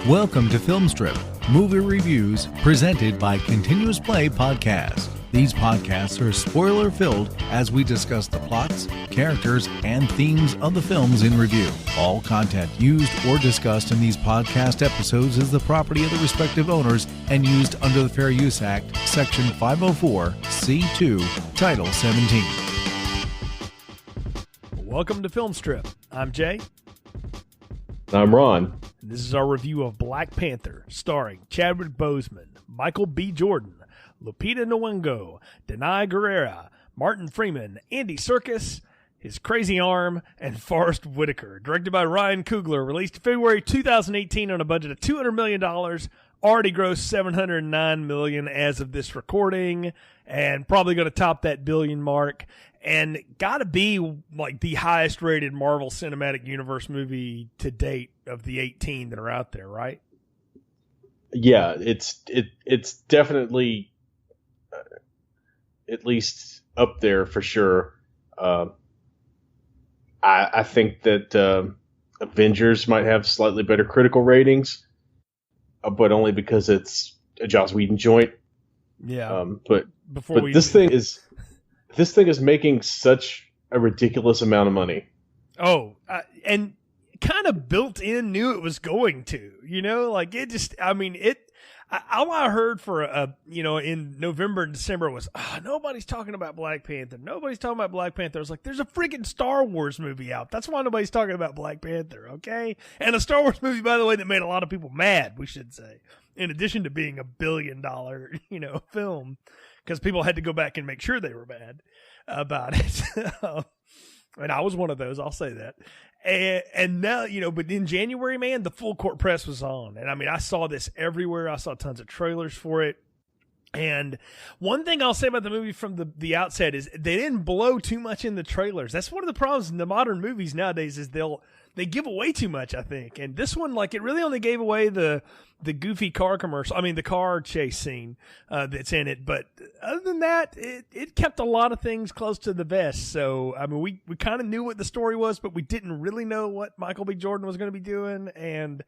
Welcome to Film Strip, movie reviews presented by Continuous Play Podcast. These podcasts are spoiler-filled as we discuss the plots, characters, and themes of the films in review. All content used or discussed in these podcast episodes is the property of the respective owners and used under the Fair Use Act, Section 504, C2, Title 17. Welcome to Film Strip. I'm Jay. I'm Ron. This is our review of Black Panther, starring Chadwick Boseman, Michael B. Jordan, Lupita Nyong'o, Denai Guerrera, Martin Freeman, Andy Serkis, his crazy arm, and Forrest Whitaker. Directed by Ryan Coogler, released February 2018 on a budget of $200 million, already grossed $709 million as of this recording, and probably going to top that billion mark. And got to be like the highest rated Marvel Cinematic Universe movie to date of the 18 that are out there, right? Yeah, it's definitely at least up there for sure. I think that Avengers might have slightly better critical ratings, but only because it's a Joss Whedon joint. Yeah. But this thing is making such a ridiculous amount of money. Oh, and kind of built in knew it was going to, like it just, all I heard for in November and December was, nobody's talking about Black Panther. Nobody's talking about Black Panther. I was like, there's a freaking Star Wars movie out. That's why nobody's talking about Black Panther. Okay. And a Star Wars movie, by the way, that made a lot of people mad, we should say, in addition to being $1 billion, film, because people had to go back and make sure they were mad about it. And I was one of those, I'll say that. And now, but in January, man, the full court press was on. And I saw this everywhere. I saw tons of trailers for it. And one thing I'll say about the movie from the outset is they didn't blow too much in the trailers. That's one of the problems in the modern movies nowadays is they give away too much, I think. And this one, it really only gave away the goofy car commercial. The car chase scene that's in it. But other than that, it kept a lot of things close to the vest. So, we kind of knew what the story was, but we didn't really know what Michael B. Jordan was going to be doing. And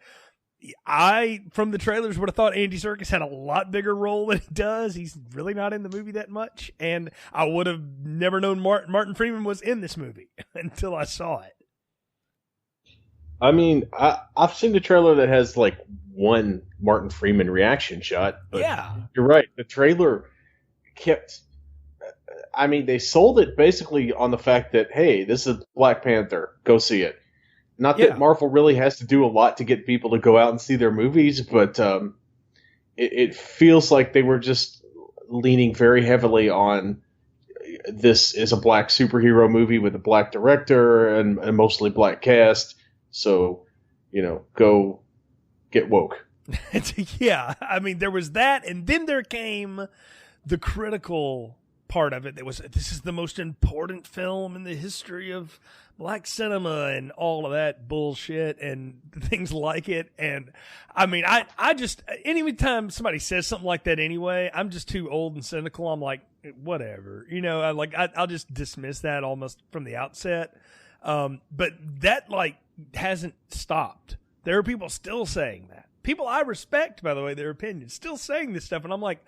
from the trailers, would have thought Andy Serkis had a lot bigger role than he does. He's really not in the movie that much. And I would have never known Martin Freeman was in this movie until I saw it. I've seen the trailer that has one Martin Freeman reaction shot. But yeah. You're right. The trailer kept... they sold it basically on the fact that, hey, this is Black Panther. Go see it. Not that Marvel really has to do a lot to get people to go out and see their movies, but it feels like they were just leaning very heavily on this is a black superhero movie with a black director and mostly black cast. So, go get woke. Yeah, there was that, and then there came the critical part of it. This is the most important film in the history of black cinema and all of that bullshit and things like it. And I just, anytime somebody says something like that anyway, I'm just too old and cynical. I'm like, whatever, I'll just dismiss that almost from the outset. But that hasn't stopped. There are people still saying that. People I respect, by the way, their opinions, still saying this stuff. And I'm like,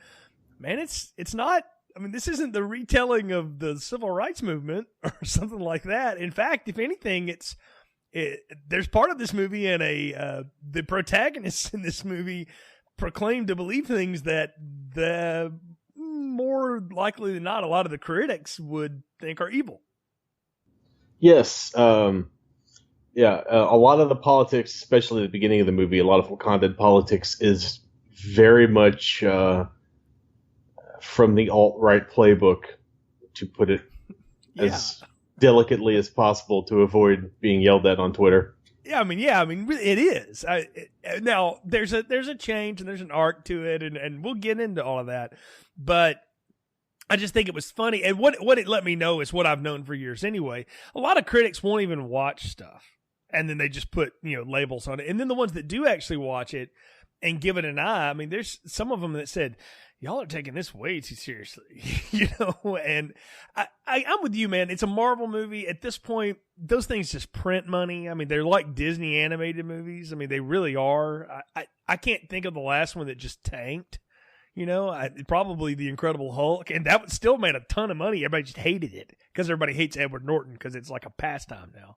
man, it's not, this isn't the retelling of the civil rights movement or something like that. In fact, if anything, there's part of this movie and the protagonists in this movie proclaim to believe things that the more likely than not, a lot of the critics would think are evil. Yes. A lot of the politics, especially at the beginning of the movie, a lot of Wakanda politics is very much from the alt-right playbook, to put it as delicately as possible to avoid being yelled at on Twitter. It is. Now, there's a change and there's an arc to it, and we'll get into all of that. But I just think it was funny. And what it let me know is what I've known for years anyway. A lot of critics won't even watch stuff. And then they just put, labels on it. And then the ones that do actually watch it and give it an eye, there's some of them that said, y'all are taking this way too seriously, and I'm with you, man. It's a Marvel movie. At this point, those things just print money. I mean, they're like Disney animated movies. I mean, they really are. I can't think of the last one that just tanked. Probably The Incredible Hulk, and that still made a ton of money. Everybody just hated it because everybody hates Edward Norton because it's like a pastime now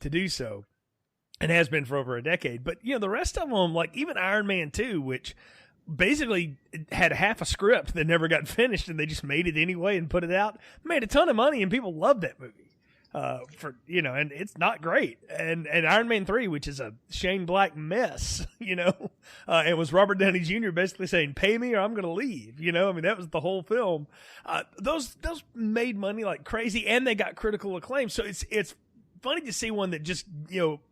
to do so, and has been for over a decade. But, the rest of them, like even Iron Man 2, which basically had half a script that never got finished, and they just made it anyway and put it out, made a ton of money, and people loved that movie. And it's not great. And Iron Man 3, which is a Shane Black mess, it was Robert Downey Jr. basically saying, pay me or I'm going to leave, I mean, that was the whole film. Those made money like crazy, and they got critical acclaim. So it's funny to see one that just,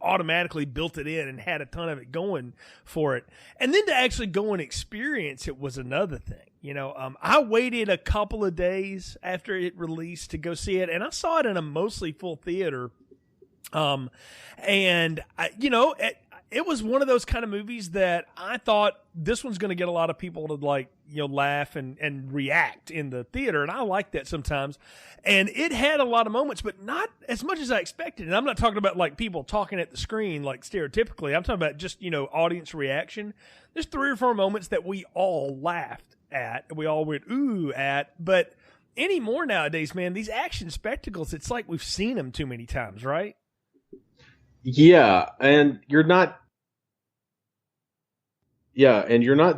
automatically built it in and had a ton of it going for it. And then to actually go and experience it was another thing. I waited a couple of days after it released to go see it, and I saw it in a mostly full theater. It was one of those kind of movies that I thought this one's going to get a lot of people to laugh and react in the theater. And I like that sometimes. And it had a lot of moments, but not as much as I expected. And I'm not talking about like people talking at the screen, like stereotypically. I'm talking about just, audience reaction. There's 3 or 4 moments that we all laughed at. We all went, ooh, at, but anymore nowadays, man, these action spectacles, it's like we've seen them too many times, right? Yeah, and you're not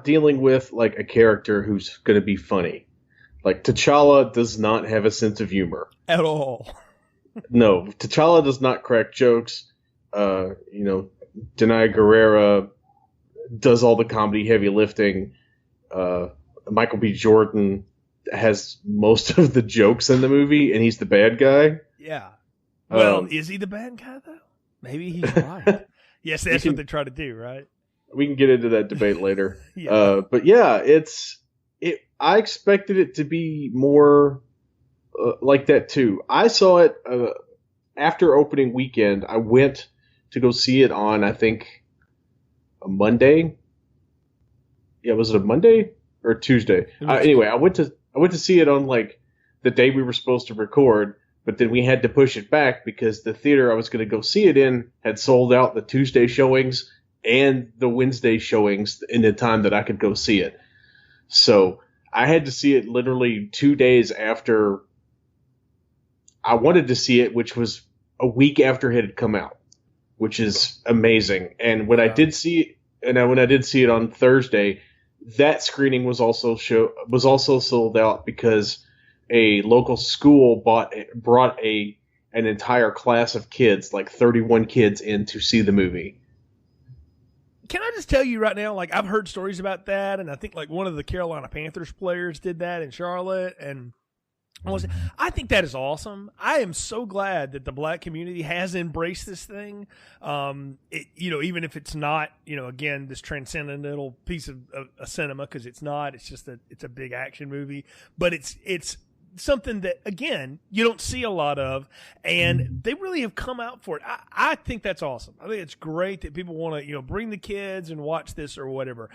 dealing with like a character who's going to be funny. Like T'Challa does not have a sense of humor at all. No, T'Challa does not crack jokes. Denai Guerrera does all the comedy heavy lifting. Michael B. Jordan has most of the jokes in the movie, and he's the bad guy. Yeah. Well, is he the bad guy though? Maybe he's right. Yes, that's what they try to do, right? We can get into that debate later. Yeah. But yeah, I expected it to be more like that too. I saw it after opening weekend. I went to go see it on, I think, a Monday. Yeah, was it a Monday or Tuesday? Anyway, I went to see it on like the day we were supposed to record. But then we had to push it back because the theater I was going to go see it in had sold out the Tuesday showings and the Wednesday showings in the time that I could go see it. So I had to see it literally 2 days after I wanted to see it, which was a week after it had come out, which is amazing. And when I did see it on Thursday, that screening was also sold out because a local school brought an entire class of kids, like 31 kids, in to see the movie. Can I just tell you right now, like I've heard stories about that, and I think like one of the Carolina Panthers players did that in Charlotte, and I think that is awesome. I am so glad that the Black community has embraced this thing. Even if it's not, again, this transcendental piece of cinema, because it's not. It's just it's a big action movie, but it's something that, again, you don't see a lot of, and they really have come out for it. I think that's awesome. I think it's great that people want to, bring the kids and watch this or whatever.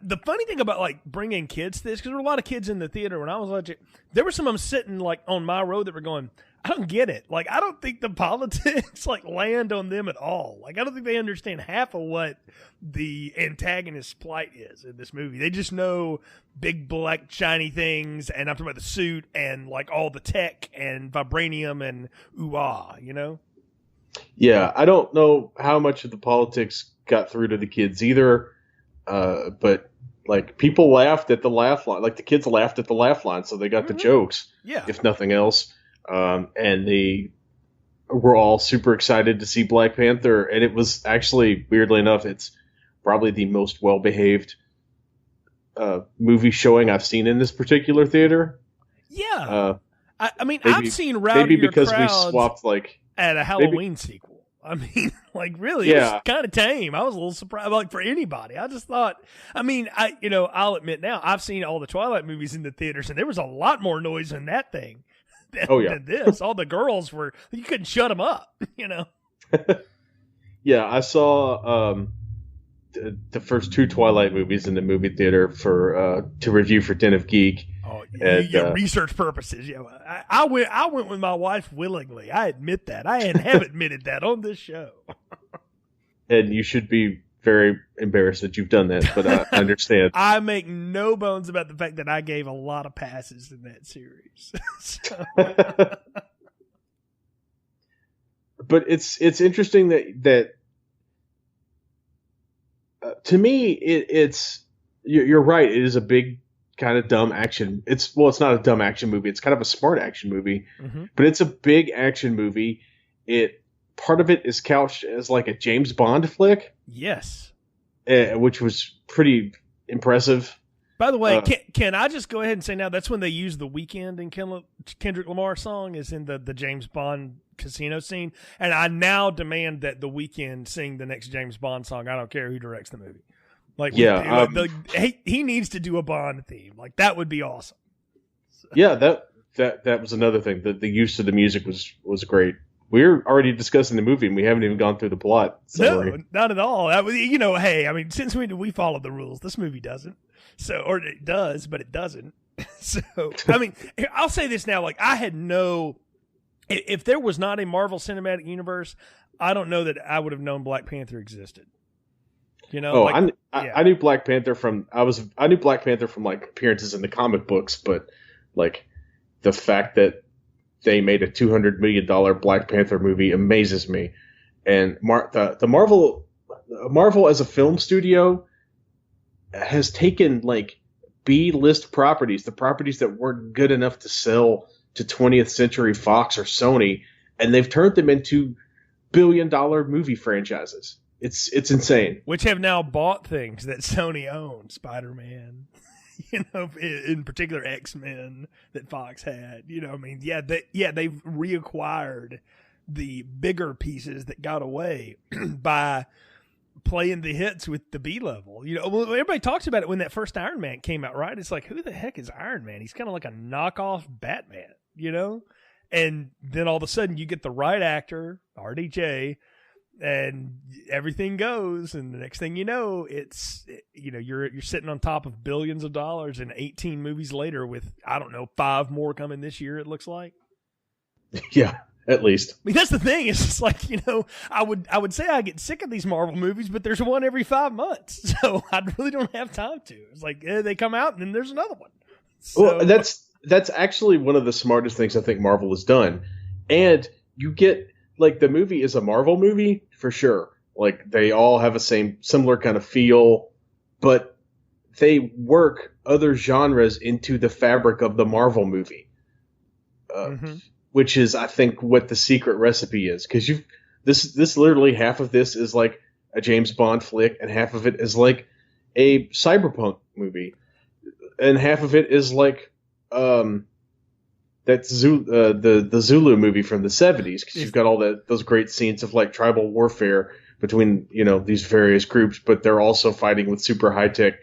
The funny thing about, like, bringing kids to this, because there were a lot of kids in the theater when I was watching, there were some of them sitting, like, on my row that were going, I don't get it. Like, I don't think the politics, like, land on them at all. Like, I don't think they understand half of what the antagonist's plight is in this movie. They just know big, black, shiny things, and I'm talking about the suit and, like, all the tech and vibranium and ooh-ah, Yeah, I don't know how much of the politics got through to the kids either, but, like, people laughed at the laugh line. Like, the kids laughed at the laugh line, so they got the jokes, if nothing else. And they were all super excited to see Black Panther, and it was actually, weirdly enough, it's probably the most well-behaved movie showing I've seen in this particular theater. Yeah, I've seen rowdier maybe because crowds we swapped at a Halloween sequel. I mean, like, really, it was kind of tame. I was a little surprised, like, for anybody. I just thought, I'll admit now, I've seen all the Twilight movies in the theaters, and there was a lot more noise in that thing. Than this. All the girls you couldn't shut them up, Yeah, I saw the first two Twilight movies in the movie theater for to review for Den of Geek. Oh, and, research purposes. Yeah, I went with my wife willingly. I admit that. I have admitted that on this show. And you should be very embarrassed that you've done that, but I understand. I make no bones about the fact that I gave a lot of passes in that series. But it's interesting that to me it's you're right. It is a big kind of dumb action. It's not a dumb action movie. It's kind of a smart action movie, but it's a big action movie. Part of it is couched as like a James Bond flick. Yes. Which was pretty impressive. By the way, can I just go ahead and say now that's when they use The Weeknd and Kendrick Lamar song is in the James Bond casino scene. And I now demand that The Weeknd sing the next James Bond song. I don't care who directs the movie. Like, yeah, he needs to do a Bond theme. Like, that would be awesome. So. Yeah, that was another thing. The use of the music was great. We're already discussing the movie, and we haven't even gone through the plot. No, not at all. That was, hey, I mean, since we follow the rules, this movie doesn't. So, or it does, but it doesn't. So, I mean, I'll say this now. Like, I had if there was not a Marvel Cinematic Universe, I don't know that I would have known Black Panther existed. You know, I knew Black Panther from like appearances in the comic books, but like the fact that they made a $200 million Black Panther movie amazes me. And the Marvel as a film studio has taken like B-list properties, the properties that weren't good enough to sell to 20th Century Fox or Sony, and they've turned them into billion-dollar movie franchises. It's insane. Which have now bought things that Sony owns, Spider-Man. You know, in particular X-Men that Fox had. You know, I mean, they've reacquired the bigger pieces that got away by playing the hits with the B level. You know, well, everybody talks about it when that first Iron Man came out, right? It's like, who the heck is Iron Man? He's kind of like a knockoff Batman, you know? And then all of a sudden you get the right actor, RDJ, and everything goes, and the next thing you know, you're sitting on top of billions of dollars, and 18 movies later with, I don't know, 5 more coming this year, it looks like. Yeah, at least. I mean, that's the thing. It's just like, I would say I get sick of these Marvel movies, but there's one every 5 months, so I really don't have time to. It's like they come out, and then there's another one. So, well, that's actually one of the smartest things I think Marvel has done, and you get. Like, the movie is a Marvel movie, for sure. Like, they all have a similar kind of feel, but they work other genres into the fabric of the Marvel movie, which is, I think, what the secret recipe is. Because this literally, half of this is like a James Bond flick, and half of it is like a cyberpunk movie, and half of it is like that's the Zulu movie from the 70s, because you've got all those great scenes of like tribal warfare between these various groups, but they're also fighting with super high tech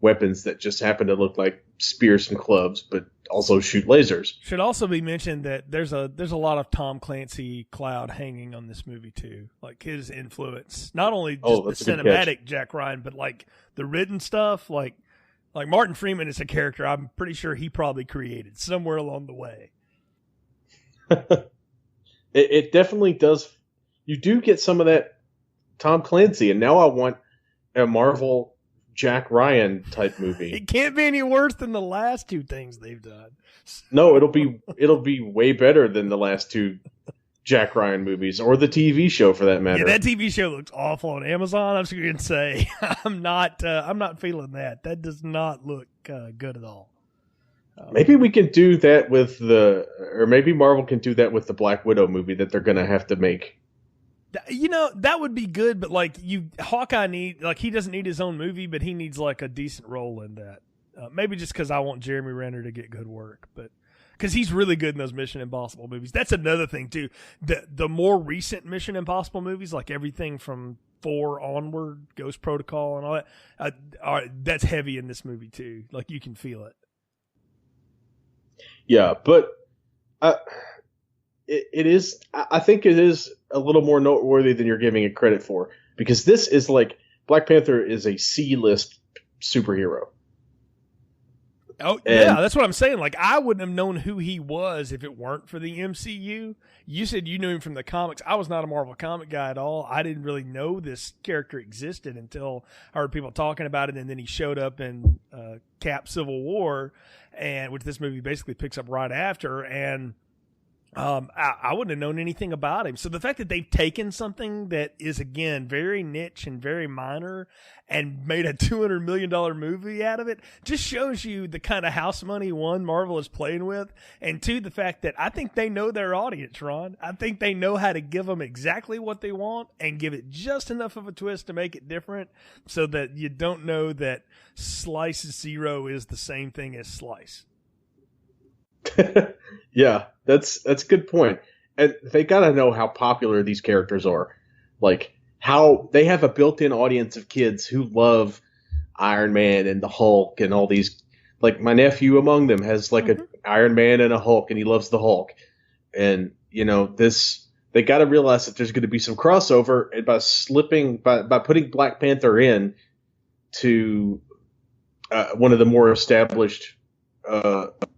weapons that just happen to look like spears and clubs, but also shoot lasers. Should also be mentioned that there's a lot of Tom Clancy cloud hanging on this movie too, like his influence, not only just the cinematic Jack Ryan, but like the written stuff, like Martin Freeman is a character I'm pretty sure he probably created somewhere along the way. It definitely does. You do get some of that Tom Clancy, and now I want a Marvel Jack Ryan type movie. It can't be any worse than the last 2 things they've done. No, it'll be way better than the last 2 Jack Ryan movies, or the TV show for that matter. Yeah, that TV show looks awful on Amazon. I'm just going to say I'm not feeling that. That does not look good at all. Maybe we can do that or maybe Marvel can do that with the Black Widow movie that they're going to have to make. That would be good, but like Hawkeye he doesn't need his own movie, but he needs like a decent role in that. Maybe just because I want Jeremy Renner to get good work, but because he's really good in those Mission Impossible movies. That's another thing too. The more recent Mission Impossible movies, like everything from 4 onward, Ghost Protocol and all that, that's heavy in this movie too. Like you can feel it. Yeah, but it is. I think it is a little more noteworthy than you're giving it credit for, because this is like Black Panther is a C-list superhero. Oh, yeah, that's what I'm saying. Like, I wouldn't have known who he was if it weren't for the MCU. You said you knew him from the comics. I was not a Marvel comic guy at all. I didn't really know this character existed until I heard people talking about it, and then he showed up in Cap Civil War, and which this movie basically picks up right after, and I wouldn't have known anything about him. So the fact that they've taken something that is, again, very niche and very minor and made a $200 million movie out of it just shows you the kind of house money, one, Marvel is playing with, and two, the fact that I think they know their audience, Ron. I think they know how to give them exactly what they want and give it just enough of a twist to make it different so that you don't know that Slice Zero is the same thing as Slice. Yeah, that's a good point. And they gotta know how popular these characters are. Like, how they have a built-in audience of kids who love Iron Man and the Hulk and all these. Like, my nephew among them has like an Iron Man and a Hulk, and he loves the Hulk. And, they gotta realize that there's gonna be some crossover, and by putting Black Panther in to one of the more established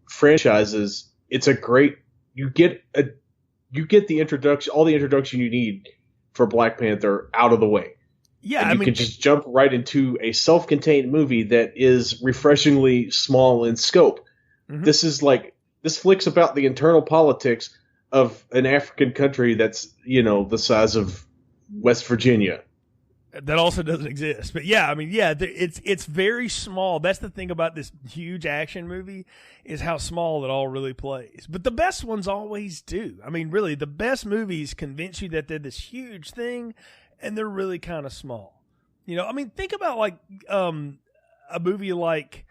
franchises, it's a great. You get the introduction, all the introduction you need for Black Panther out of the way. Yeah, and you can just jump right into a self-contained movie that is refreshingly small in scope. Mm-hmm. This flick's about the internal politics of an African country that's the size of West Virginia. That also doesn't exist. But yeah, it's very small. That's the thing about this huge action movie is how small it all really plays. But the best ones always do. I mean, really, the best movies convince you that they're this huge thing and they're really kind of small. Think about like a movie like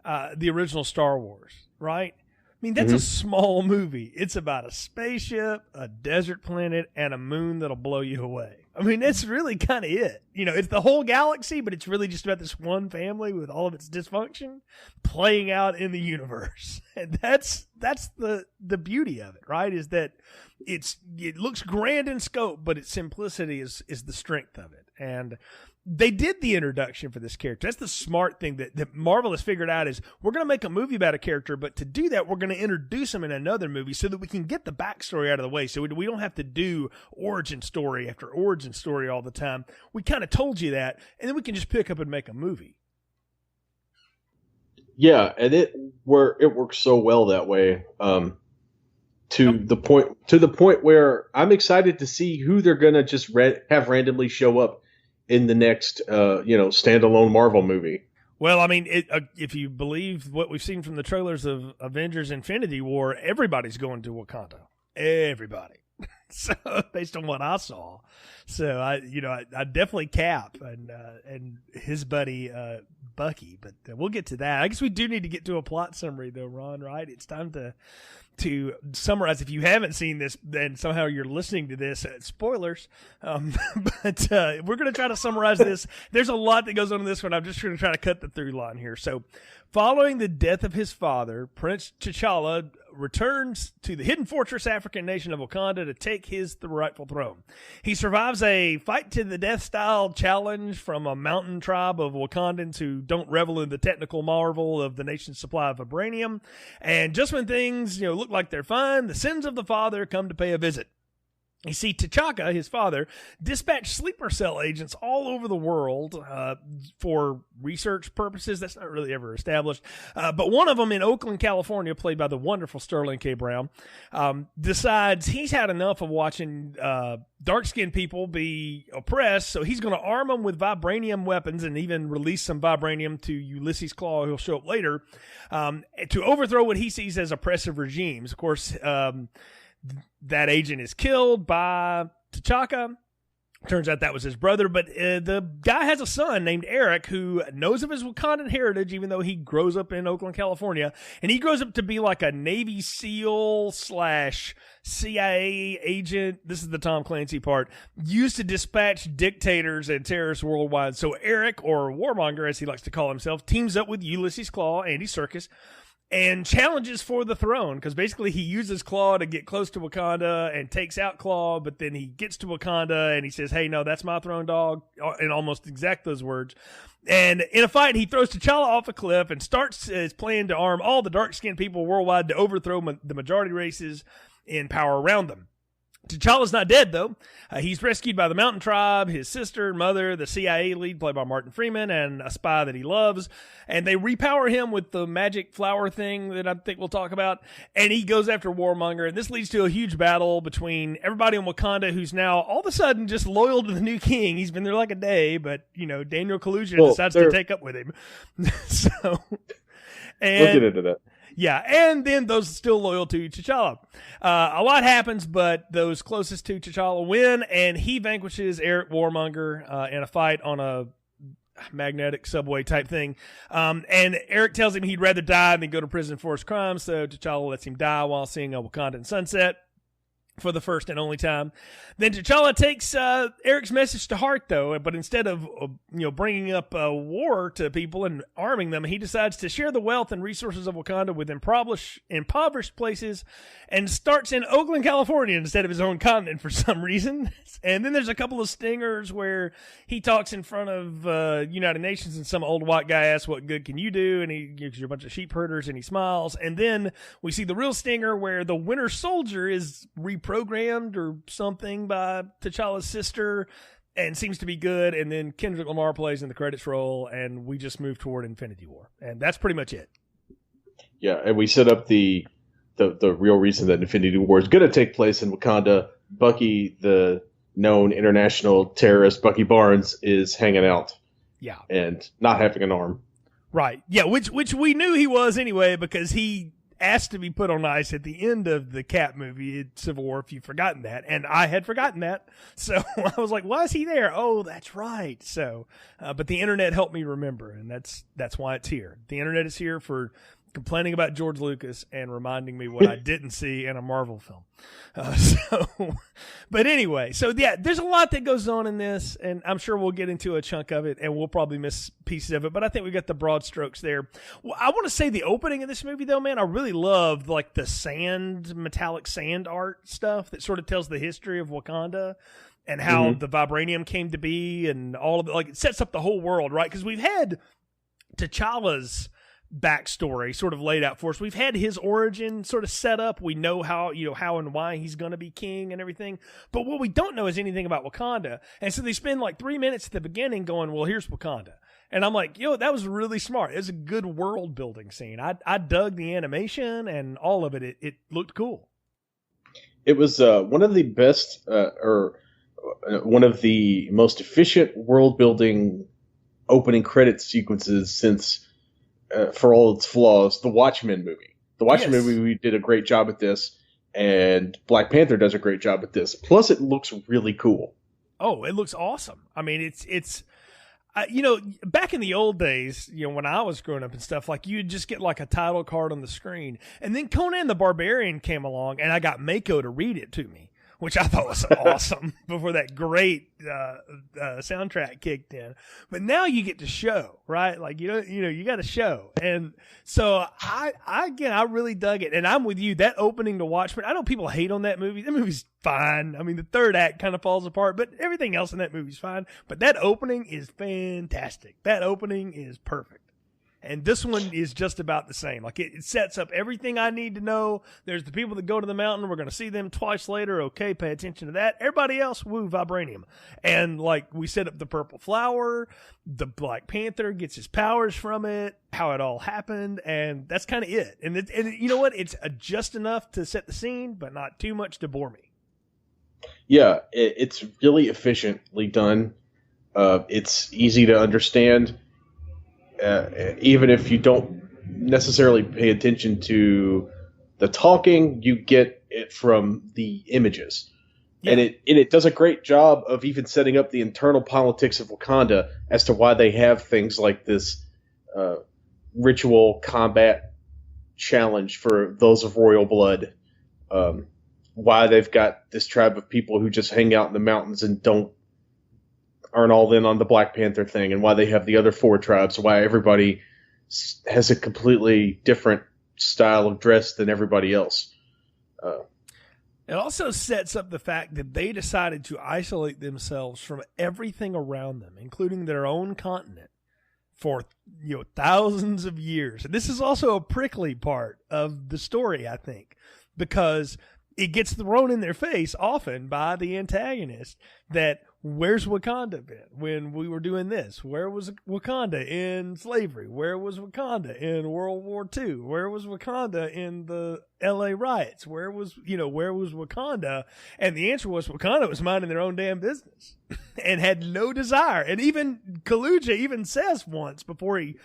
the original Star Wars, right? That's a small movie. It's about a spaceship, a desert planet, and a moon that'll blow you away. That's really kind of it. It's the whole galaxy, but it's really just about this one family with all of its dysfunction playing out in the universe. And that's the beauty of it, right? Is that it looks grand in scope, but its simplicity is the strength of it. And they did the introduction for this character. That's the smart thing that Marvel has figured out is we're going to make a movie about a character, but to do that, we're going to introduce him in another movie so that we can get the backstory out of the way. So we don't have to do origin story after origin story all the time. We kind of told you that, and then we can just pick up and make a movie. Yeah, and it works so well that way. To the point where I'm excited to see who they're going to just have randomly show up in the next, standalone Marvel movie. Well, if you believe what we've seen from the trailers of Avengers Infinity War, everybody's going to Wakanda. Everybody. So, based on what I saw. So, I definitely Cap and his buddy Bucky, but we'll get to that. I guess we do need to get to a plot summary, though, Ron, right? It's time to summarize. If you haven't seen this, then somehow you're listening to this. Spoilers. But we're going to try to summarize this. There's a lot that goes on in this one. I'm just going to try to cut the through line here. So, following the death of his father, Prince T'Challa returns to the hidden fortress African nation of Wakanda to take the rightful throne. He survives a fight to the death style challenge from a mountain tribe of Wakandans who don't revel in the technical marvel of the nation's supply of vibranium. And just when things look like they're fine, the sins of the father come to pay a visit. You see, T'Chaka, his father, dispatched sleeper cell agents all over the world for research purposes. That's not really ever established. But one of them in Oakland, California, played by the wonderful Sterling K. Brown, decides he's had enough of watching dark-skinned people be oppressed, so he's going to arm them with vibranium weapons and even release some vibranium to Ulysses Claw, who'll show up later, to overthrow what he sees as oppressive regimes. Of course, that agent is killed by T'Chaka. Turns out that was his brother, but the guy has a son named Eric who knows of his Wakandan heritage, even though he grows up in Oakland, California, and he grows up to be like a Navy SEAL / CIA agent. This is the Tom Clancy part, used to dispatch dictators and terrorists worldwide. So Eric, or Warmonger as he likes to call himself, teams up with Ulysses Claw, Andy Serkis, and challenges for the throne, because basically he uses Claw to get close to Wakanda and takes out Claw, but then he gets to Wakanda and he says, hey, no, that's my throne, dog, in almost exact those words. And in a fight, he throws T'Challa off a cliff and starts his plan to arm all the dark-skinned people worldwide to overthrow the majority races in power around them. T'Challa's not dead, though. He's rescued by the Mountain Tribe, his sister, mother, the CIA lead, played by Martin Freeman, and a spy that he loves. And they repower him with the magic flower thing that I think we'll talk about. And he goes after Warmonger. And this leads to a huge battle between everybody in Wakanda, who's now all of a sudden just loyal to the new king. He's been there like a day, but, Daniel Kaluuya decides to take up with him. So, and we'll get into that. Yeah, and then those still loyal to T'Challa. A lot happens, but those closest to T'Challa win, and he vanquishes Eric Warmonger in a fight on a magnetic subway type thing. And Eric tells him he'd rather die than go to prison for his crimes, so T'Challa lets him die while seeing a Wakandan sunset for the first and only time. Then T'Challa takes Eric's message to heart, though, but instead of bringing up war to people and arming them, he decides to share the wealth and resources of Wakanda with impoverished places and starts in Oakland, California instead of his own continent for some reason. And then there's a couple of stingers where he talks in front of United Nations and some old white guy asks, what good can you do? And he gives you a bunch of sheep herders and he smiles. And then we see the real stinger where the Winter Soldier is reprogrammed or something by T'Challa's sister and seems to be good. And then Kendrick Lamar plays in the credits roll and we just move toward Infinity War. And that's pretty much it. Yeah, and we set up the real reason that Infinity War is going to take place in Wakanda. Bucky, the known international terrorist Bucky Barnes, is hanging out. Yeah. And not having an arm. Right. Yeah, which we knew he was anyway because he asked to be put on ice at the end of the Cap movie in Civil War, if you've forgotten that. And I had forgotten that. So I was like, why is he there? Oh, that's right. So, but the internet helped me remember, and that's why it's here. The internet is here for complaining about George Lucas and reminding me what I didn't see in a Marvel film. But anyway, so yeah, there's a lot that goes on in this, and I'm sure we'll get into a chunk of it, and we'll probably miss pieces of it, but I think we got the broad strokes there. Well, I want to say the opening of this movie, though, man, I really loved like the metallic sand art stuff that sort of tells the history of Wakanda and how the vibranium came to be and all of it. Like, it sets up the whole world, right? Because we've had T'Challa's backstory sort of laid out for us. We've had his origin sort of set up. We know how and why he's going to be king and everything. But what we don't know is anything about Wakanda. And so they spend like 3 minutes at the beginning going, well, here's Wakanda. And I'm like, that was really smart. It was a good world building scene. I dug the animation and all of it. It looked cool. It was one of the best or one of the most efficient world building opening credit sequences since for all its flaws, the Watchmen movie. The Watchmen movie did a great job at this, and Black Panther does a great job at this. Plus, it looks really cool. Oh, it looks awesome. I mean, it's back in the old days, when I was growing up and stuff, like you'd just get like a title card on the screen, and then Conan the Barbarian came along, and I got Mako to read it to me, which I thought was awesome before that great soundtrack kicked in. But now you get to show, right? Like, you got to show. And so I really dug it. And I'm with you. That opening to Watchmen, I know people hate on that movie. That movie's fine. I mean, the third act kind of falls apart, but everything else in that movie's fine. But that opening is fantastic. That opening is perfect. And this one is just about the same. Like, it sets up everything I need to know. There's the people that go to the mountain. We're going to see them twice later. Okay, pay attention to that. Everybody else, woo, vibranium. And, like, we set up the purple flower. The Black Panther gets his powers from it. How it all happened. And that's kind of it. And you know what? It's just enough to set the scene, but not too much to bore me. Yeah, it's really efficiently done. It's easy to understand. Even if you don't necessarily pay attention to the talking, you get it from the images. Yeah. And it does a great job of even setting up the internal politics of Wakanda as to why they have things like this ritual combat challenge for those of royal blood. Why they've got this tribe of people who just hang out in the mountains and aren't all in on the Black Panther thing, and why they have the other 4 tribes, why everybody has a completely different style of dress than everybody else. It also sets up the fact that they decided to isolate themselves from everything around them, including their own continent, for thousands of years. And this is also a prickly part of the story, I think, because it gets thrown in their face often by the antagonist that where's Wakanda been when we were doing this? Where was Wakanda in slavery? Where was Wakanda in World War II? Where was Wakanda in the LA riots? Where was Wakanda? And the answer was Wakanda was minding their own damn business and had no desire. And even Kaluja even says once before he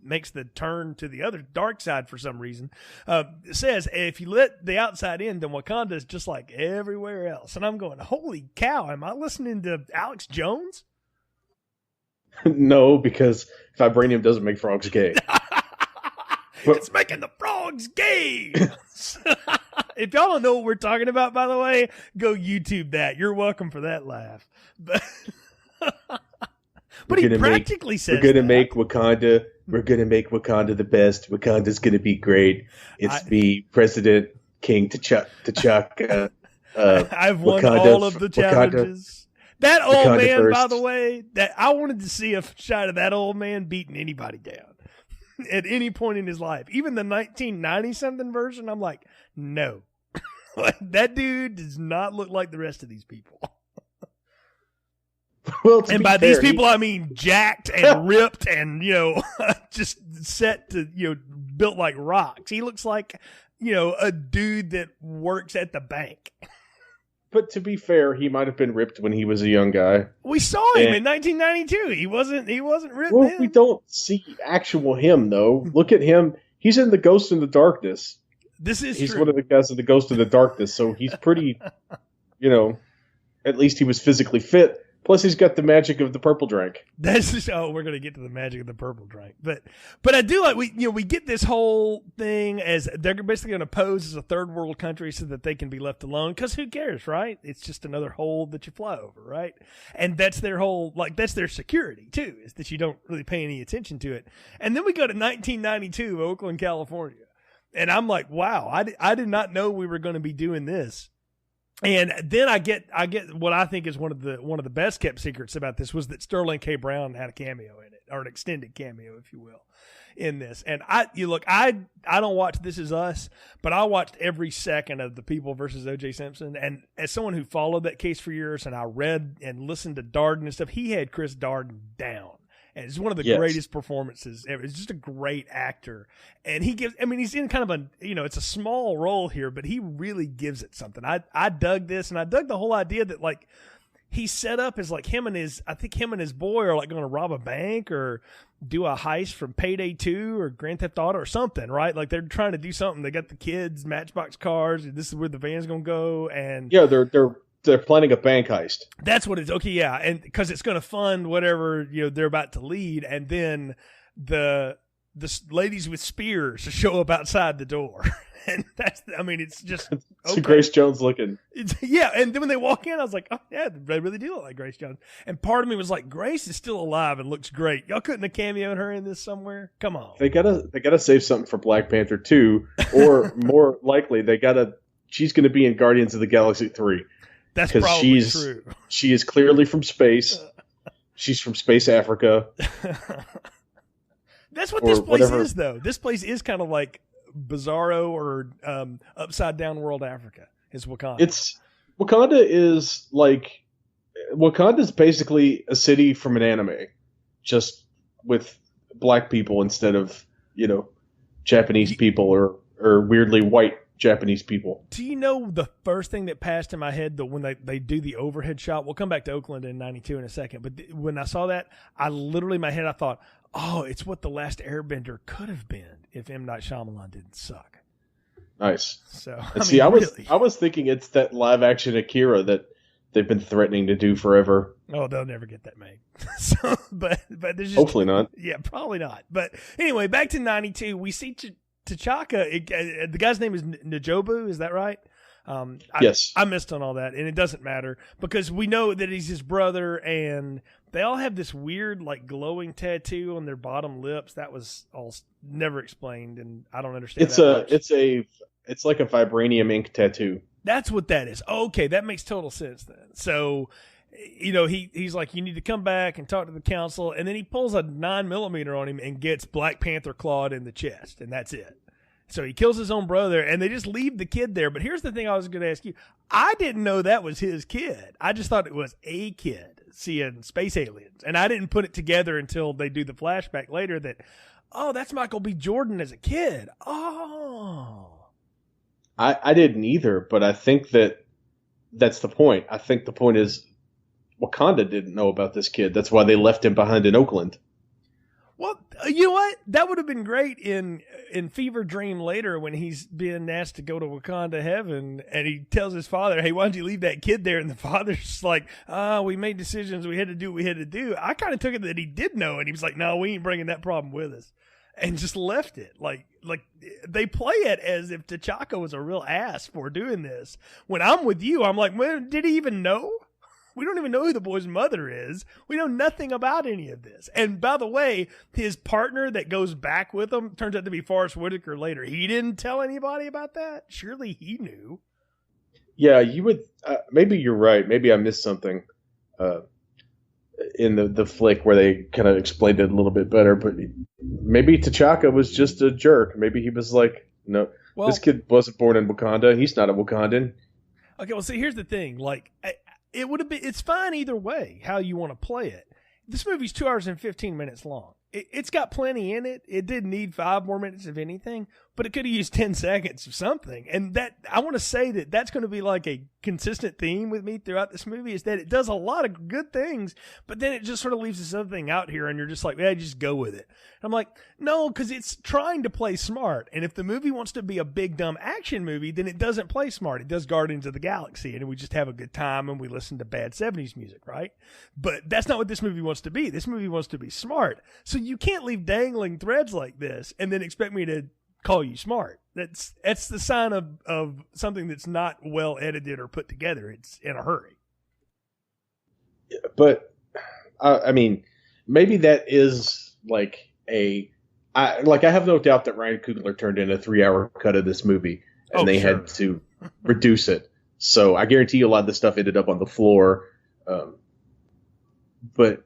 makes the turn to the other dark side for some reason, says, if you let the outside in, then Wakanda is just like everywhere else. And I'm going, holy cow, am I listening to Alex Jones? No, because vibranium doesn't make frogs gay. It's making the frogs gay. If y'all don't know what we're talking about, by the way, go YouTube that. You're welcome for that laugh. But he practically says we're gonna make Wakanda. We're gonna make Wakanda the best. Wakanda's gonna be great. It's me, President King T'Chaka. I've won all of the challenges. That old Wakanda man, first. By the way, that I wanted to see a shot of that old man beating anybody down at any point in his life. Even the 1990-something version, I'm like, no. That dude does not look like the rest of these people. Well, and by these people, I mean jacked and ripped and, just set to, built like rocks. He looks like, a dude that works at the bank. But to be fair, he might have been ripped when he was a young guy. We saw him in 1992. He wasn't ripped Well, then. We don't see actual him, though. Look at him. He's in the Ghost in the Darkness. He's true. One of the guys in the Ghost in the Darkness, so he's pretty, at least he was physically fit. Plus, he's got the magic of the purple drink. That's just, we're gonna get to the magic of the purple drink, but I do like we get this whole thing as they're basically going to pose as a third world country so that they can be left alone. Because who cares, right? It's just another hole that you fly over, right? And that's their whole that's their security too, is that you don't really pay any attention to it. And then we go to 1992, Oakland, California, and I'm like, wow, I did not know we were going to be doing this. And then I get what I think is one of the best kept secrets about this was that Sterling K. Brown had a cameo in it, or an extended cameo, if you will, in this. And I don't watch This Is Us, but I watched every second of The People versus O.J. Simpson. And as someone who followed that case for years, and I read and listened to Darden and stuff, he had Chris Darden down. And it's one of the greatest performances ever. He's just a great actor. And he's in kind of it's a small role here, but he really gives it something. I dug this, and I dug the whole idea that, he's set up as, him and his boy are, going to rob a bank or do a heist from Payday 2 or Grand Theft Auto or something, right? Like, they're trying to do something. They got the kids' Matchbox cars, and this is where the van's going to go. And yeah, they're planning a bank heist. That's what it's okay. Yeah. And because it's going to fund whatever, they're about to lead. And then the ladies with spears show up outside the door. And it's just, it's Grace Jones looking. Yeah. And then when they walk in, I was like, oh yeah, they really do look like Grace Jones. And part of me was like, Grace is still alive and looks great. Y'all couldn't have cameoed her in this somewhere? Come on. They gotta save something for Black Panther 2, or more likely she's going to be in Guardians of the Galaxy 3. That's probably true. She is clearly from space. She's from Space Africa. That's what this place is, though. This place is kind of like Bizarro or Upside Down World Africa. Is Wakanda? Wakanda's basically a city from an anime, just with black people instead of Japanese people or weirdly white Japanese people. Do you know the first thing that passed in my head when they do the overhead shot? We'll come back to Oakland in 92 in a second. But when I saw that, I thought, oh, it's what The Last Airbender could have been if M. Night Shyamalan didn't suck. Nice. So I was thinking it's that live action Akira that they've been threatening to do forever. Oh, they'll never get that made. But there's just, hopefully not. Yeah, probably not. But anyway, back to 92, we see T'Chaka, the guy's name is Njobu, is that right? Yes. I missed on all that, and it doesn't matter because we know that he's his brother, and they all have this weird, like, glowing tattoo on their bottom lips. That was all never explained, and I don't understand. It's like a vibranium ink tattoo. That's what that is. Okay, that makes total sense then. So, he's like, you need to come back and talk to the council, and then he pulls a 9mm on him and gets Black Panther clawed in the chest, and that's it. So he kills his own brother, and they just leave the kid there. But here's the thing I was going to ask you. I didn't know that was his kid. I just thought it was a kid seeing space aliens. And I didn't put it together until they do the flashback later that, oh, that's Michael B. Jordan as a kid. Oh. I didn't either, but I think that's the point. I think the point is Wakanda didn't know about this kid. That's why they left him behind in Oakland. Well, you know what? That would have been great in Fever Dream later when he's being asked to go to Wakanda heaven, and he tells his father, hey, why don't you leave that kid there? And the father's like, we made decisions. We had to do what we had to do. I kind of took it that he did know, and he was like, no, we ain't bringing that problem with us, and just left it. Like they play it as if T'Chaka was a real ass for doing this. When I'm with you, I'm like, well, did he even know? We don't even know who the boy's mother is. We know nothing about any of this. And by the way, his partner that goes back with him turns out to be Forrest Whitaker later. He didn't tell anybody about that? Surely he knew. Yeah, you would. Maybe you're right. Maybe I missed something in the flick where they kind of explained it a little bit better. But maybe T'Chaka was just a jerk. Maybe he was like, no, this kid wasn't born in Wakanda. He's not a Wakandan. Okay, well, see, here's the thing. Like, it would have been. It's fine either way how you want to play it. This movie's 2 hours and 15 minutes long. It's got plenty in it. It didn't need 5 more minutes of anything, but it could have used 10 seconds of something. And that I want to say that's going to be like a consistent theme with me throughout this movie is that it does a lot of good things, but then it just sort of leaves this other thing out here, and you're just like, yeah, just go with it. And I'm like, no, because it's trying to play smart. And if the movie wants to be a big, dumb action movie, then it doesn't play smart. It does Guardians of the Galaxy, and we just have a good time, and we listen to bad 70s music, right? But that's not what this movie wants to be. This movie wants to be smart. So you can't leave dangling threads like this and then expect me to call you smart. That's the sign of something that's not well edited or put together. It's in a hurry. But I mean, maybe that is like I have no doubt that Ryan Coogler turned in a 3-hour cut of this movie, and they had to reduce it. So I guarantee you a lot of this stuff ended up on the floor. But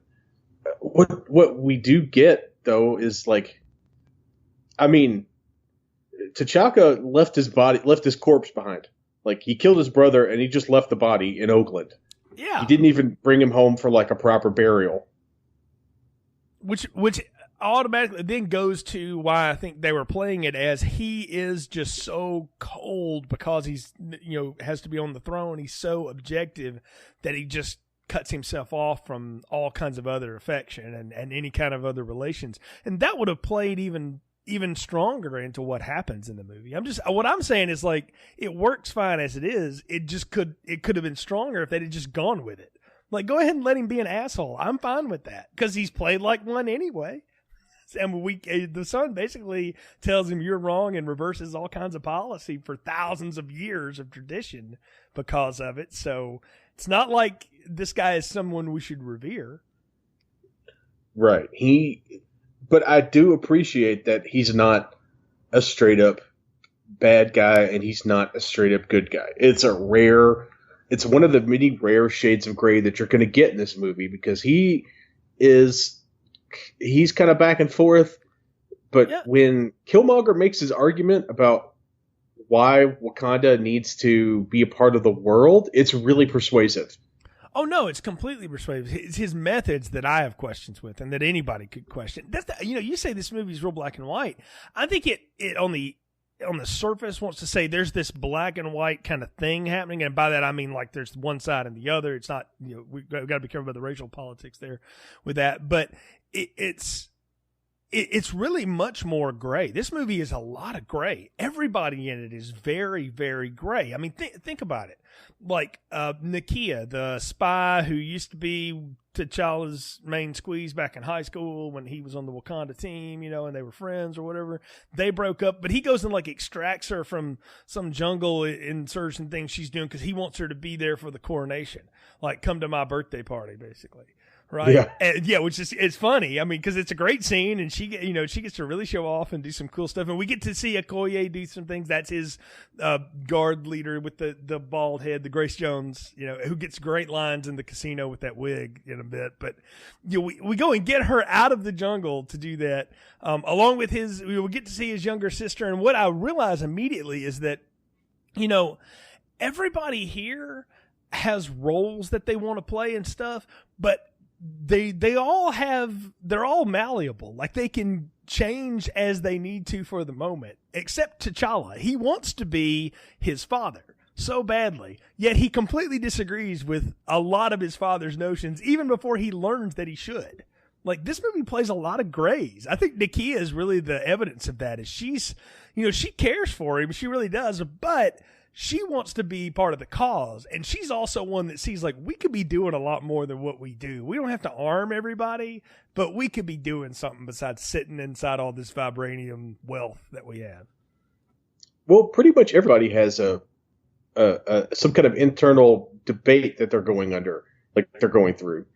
what we do get though is like, I mean, T'Chaka left his corpse behind. Like, he killed his brother and he just left the body in Oakland. Yeah. He didn't even bring him home for like a proper burial. Which automatically then goes to why I think they were playing it as he is just so cold because he's, has to be on the throne. He's so objective that he just cuts himself off from all kinds of other affection and any kind of other relations. And that would have played even stronger into what happens in the movie. What I'm saying is, like, it works fine as it is. It could have been stronger if they'd just gone with it. Like, go ahead and let him be an asshole. I'm fine with that because he's played like one anyway. And the son basically tells him you're wrong and reverses all kinds of policy for thousands of years of tradition because of it. So it's not like this guy is someone we should revere. Right. But I do appreciate that he's not a straight up bad guy and he's not a straight up good guy. It's one of the many rare shades of gray that you're going to get in this movie because he's kind of back and forth. But when Killmonger makes his argument about why Wakanda needs to be a part of the world, it's really persuasive. Oh, no, it's completely persuasive. It's his methods that I have questions with and that anybody could question. You say this movie is real black and white. I think it on the surface wants to say there's this black and white kind of thing happening. And by that, I mean, like, there's one side and the other. It's not, we've got to be careful about the racial politics there with that. But it's really much more gray. This movie is a lot of gray. Everybody in it is very, very gray. I mean, think about it. Like Nakia, the spy who used to be T'Challa's main squeeze back in high school when he was on the Wakanda team, you know, and they were friends or whatever. They broke up, but he goes and like extracts her from some jungle insurgent thing she's doing because he wants her to be there for the coronation. Like, come to my birthday party, basically. Right. Yeah. And, yeah. Which is, it's funny. I mean, cause it's a great scene and she gets to really show off and do some cool stuff. And we get to see Okoye do some things. That's his, guard leader with the bald head, the Grace Jones, you know, who gets great lines in the casino with that wig in a bit. But, you know, we go and get her out of the jungle to do that. Along with we get to see his younger sister. And what I realize immediately is that, you know, everybody here has roles that they want to play and stuff, but they're all malleable. Like they can change as they need to for the moment, except T'Challa. He wants to be his father so badly, yet he completely disagrees with a lot of his father's notions even before he learns that he should. Like, this movie plays a lot of grays. I think Nakia is really the evidence of that. Is she's, you know, she cares for him. She really does, but she wants to be part of the cause, and she's also one that sees, like, we could be doing a lot more than what we do. We don't have to arm everybody, but we could be doing something besides sitting inside all this vibranium wealth that we have. Well, pretty much everybody has some kind of internal debate that they're going through.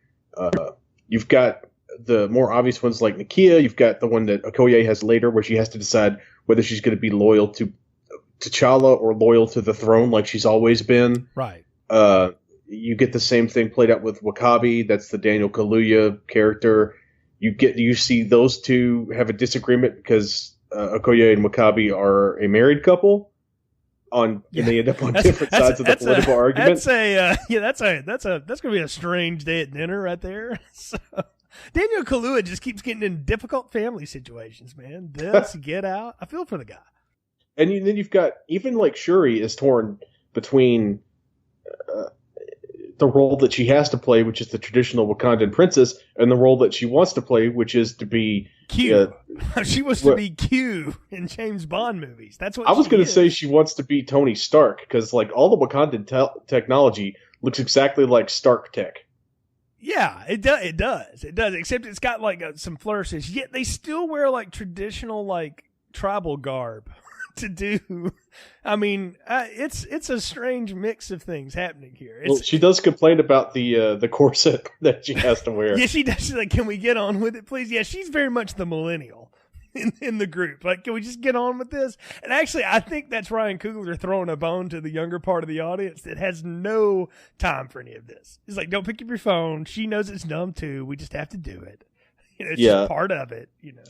You've got the more obvious ones like Nakia. You've got the one that Okoye has later where she has to decide whether she's going to be loyal to T'Challa or loyal to the throne like she's always been. Right. You get the same thing played out with Wakabi. That's the Daniel Kaluuya character. You see those two have a disagreement because Okoye and Wakabi are a married couple. And they end up on different sides of the political argument. That's going to be a strange day at dinner right there. So, Daniel Kaluuya just keeps getting in difficult family situations, man. Get Out. I feel for the guy. And then you've got, even like Shuri is torn between the role that she has to play, which is the traditional Wakandan princess, and the role that she wants to play, which is to be Q. She wants to be Q in James Bond movies. That's what I was going to say. She wants to be Tony Stark because, like, all the Wakandan technology looks exactly like Stark tech. Yeah, it does. Except it's got like some flourishes. Yet they still wear like traditional like tribal garb. To do, I mean, it's a strange mix of things happening here. Well, she does complain about the corset that she has to wear. Yeah, she does. She's like, "Can we get on with it, please?" Yeah, she's very much the millennial in the group. Like, can we just get on with this? And actually, I think that's Ryan Coogler throwing a bone to the younger part of the audience that has no time for any of this. He's like, "Don't pick up your phone." She knows it's dumb too. We just have to do it. You know, it's just part of it. You know.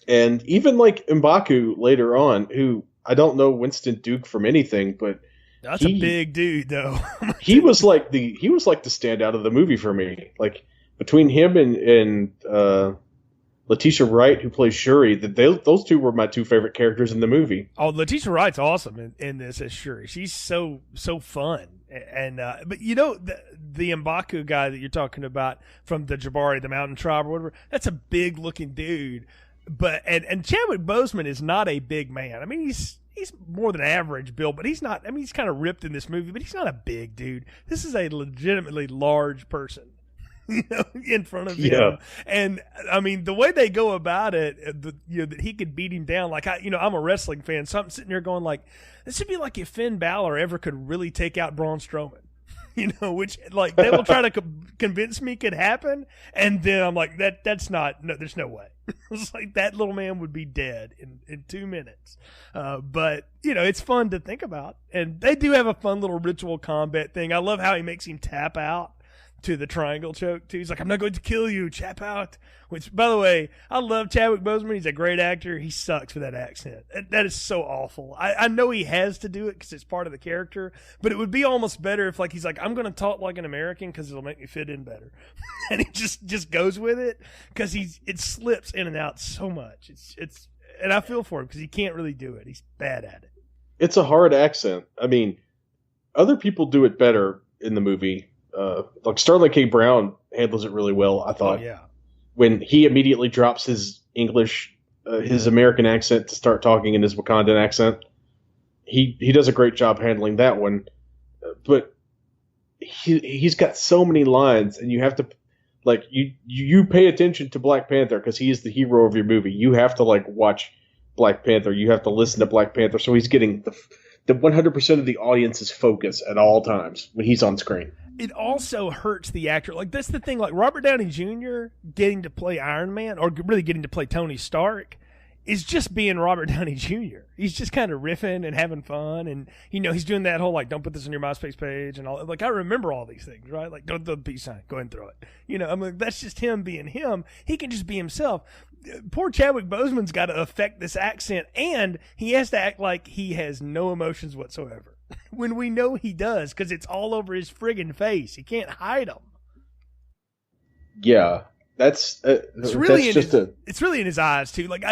And even like M'Baku later on, who I don't know Winston Duke from anything, but that's a big dude though. he was like the standout of the movie for me. Like between him and Letitia Wright, who plays Shuri, those two were my two favorite characters in the movie. Oh, Letitia Wright's awesome in this as Shuri. She's so fun. And but you know the M'Baku guy that you're talking about from the Jabari, the Mountain Tribe or whatever, that's a big looking dude. But and Chadwick Boseman is not a big man. I mean, he's more than average build, but he's not. I mean, he's kind of ripped in this movie, but he's not a big dude. This is a legitimately large person, you know, in front of him. And I mean, the way they go about it, that he could beat him down. Like I'm a wrestling fan, so I'm sitting there going like, this would be like if Finn Balor ever could really take out Braun Strowman. You know, which like they will try to convince me could happen, and then I'm like, that's not. No, there's no way. It's like that little man would be dead in 2 minutes. But you know, it's fun to think about, and they do have a fun little ritual combat thing. I love how he makes him tap out to the triangle choke too. He's like, "I'm not going to kill you, tap out." Which, by the way, I love Chadwick Boseman. He's a great actor. He sucks with that accent. That is so awful. I know he has to do it because it's part of the character, but it would be almost better if he's like, "I'm going to talk like an American because it'll make me fit in better," and he just goes with it because it slips in and out so much. It's and I feel for him because he can't really do it. He's bad at it. It's a hard accent. I mean, other people do it better in the movie. Like Sterling K. Brown handles it really well, I thought. Oh, yeah. When he immediately drops his English, his American accent to start talking in his Wakandan accent. He does a great job handling that one, but he's got so many lines, and you have to like you pay attention to Black Panther because he is the hero of your movie. You have to like watch Black Panther. You have to listen to Black Panther, so he's getting the 100% of the audience's focus at all times when he's on screen. It also hurts the actor. Like, that's the thing. Like, Robert Downey Jr. getting to play Iron Man, or really getting to play Tony Stark, is just being Robert Downey Jr. He's just kind of riffing and having fun, and he's doing that whole like, don't put this on your MySpace page and all. Like, I remember all these things, right? Like, don't throw the peace sign, go ahead and throw it. I'm like, that's just him being him. He can just be himself. Poor Chadwick Boseman's got to affect this accent, and he has to act like he has no emotions whatsoever. When we know he does, because it's all over his friggin' face. He can't hide them. Yeah. It's really in his eyes too. Like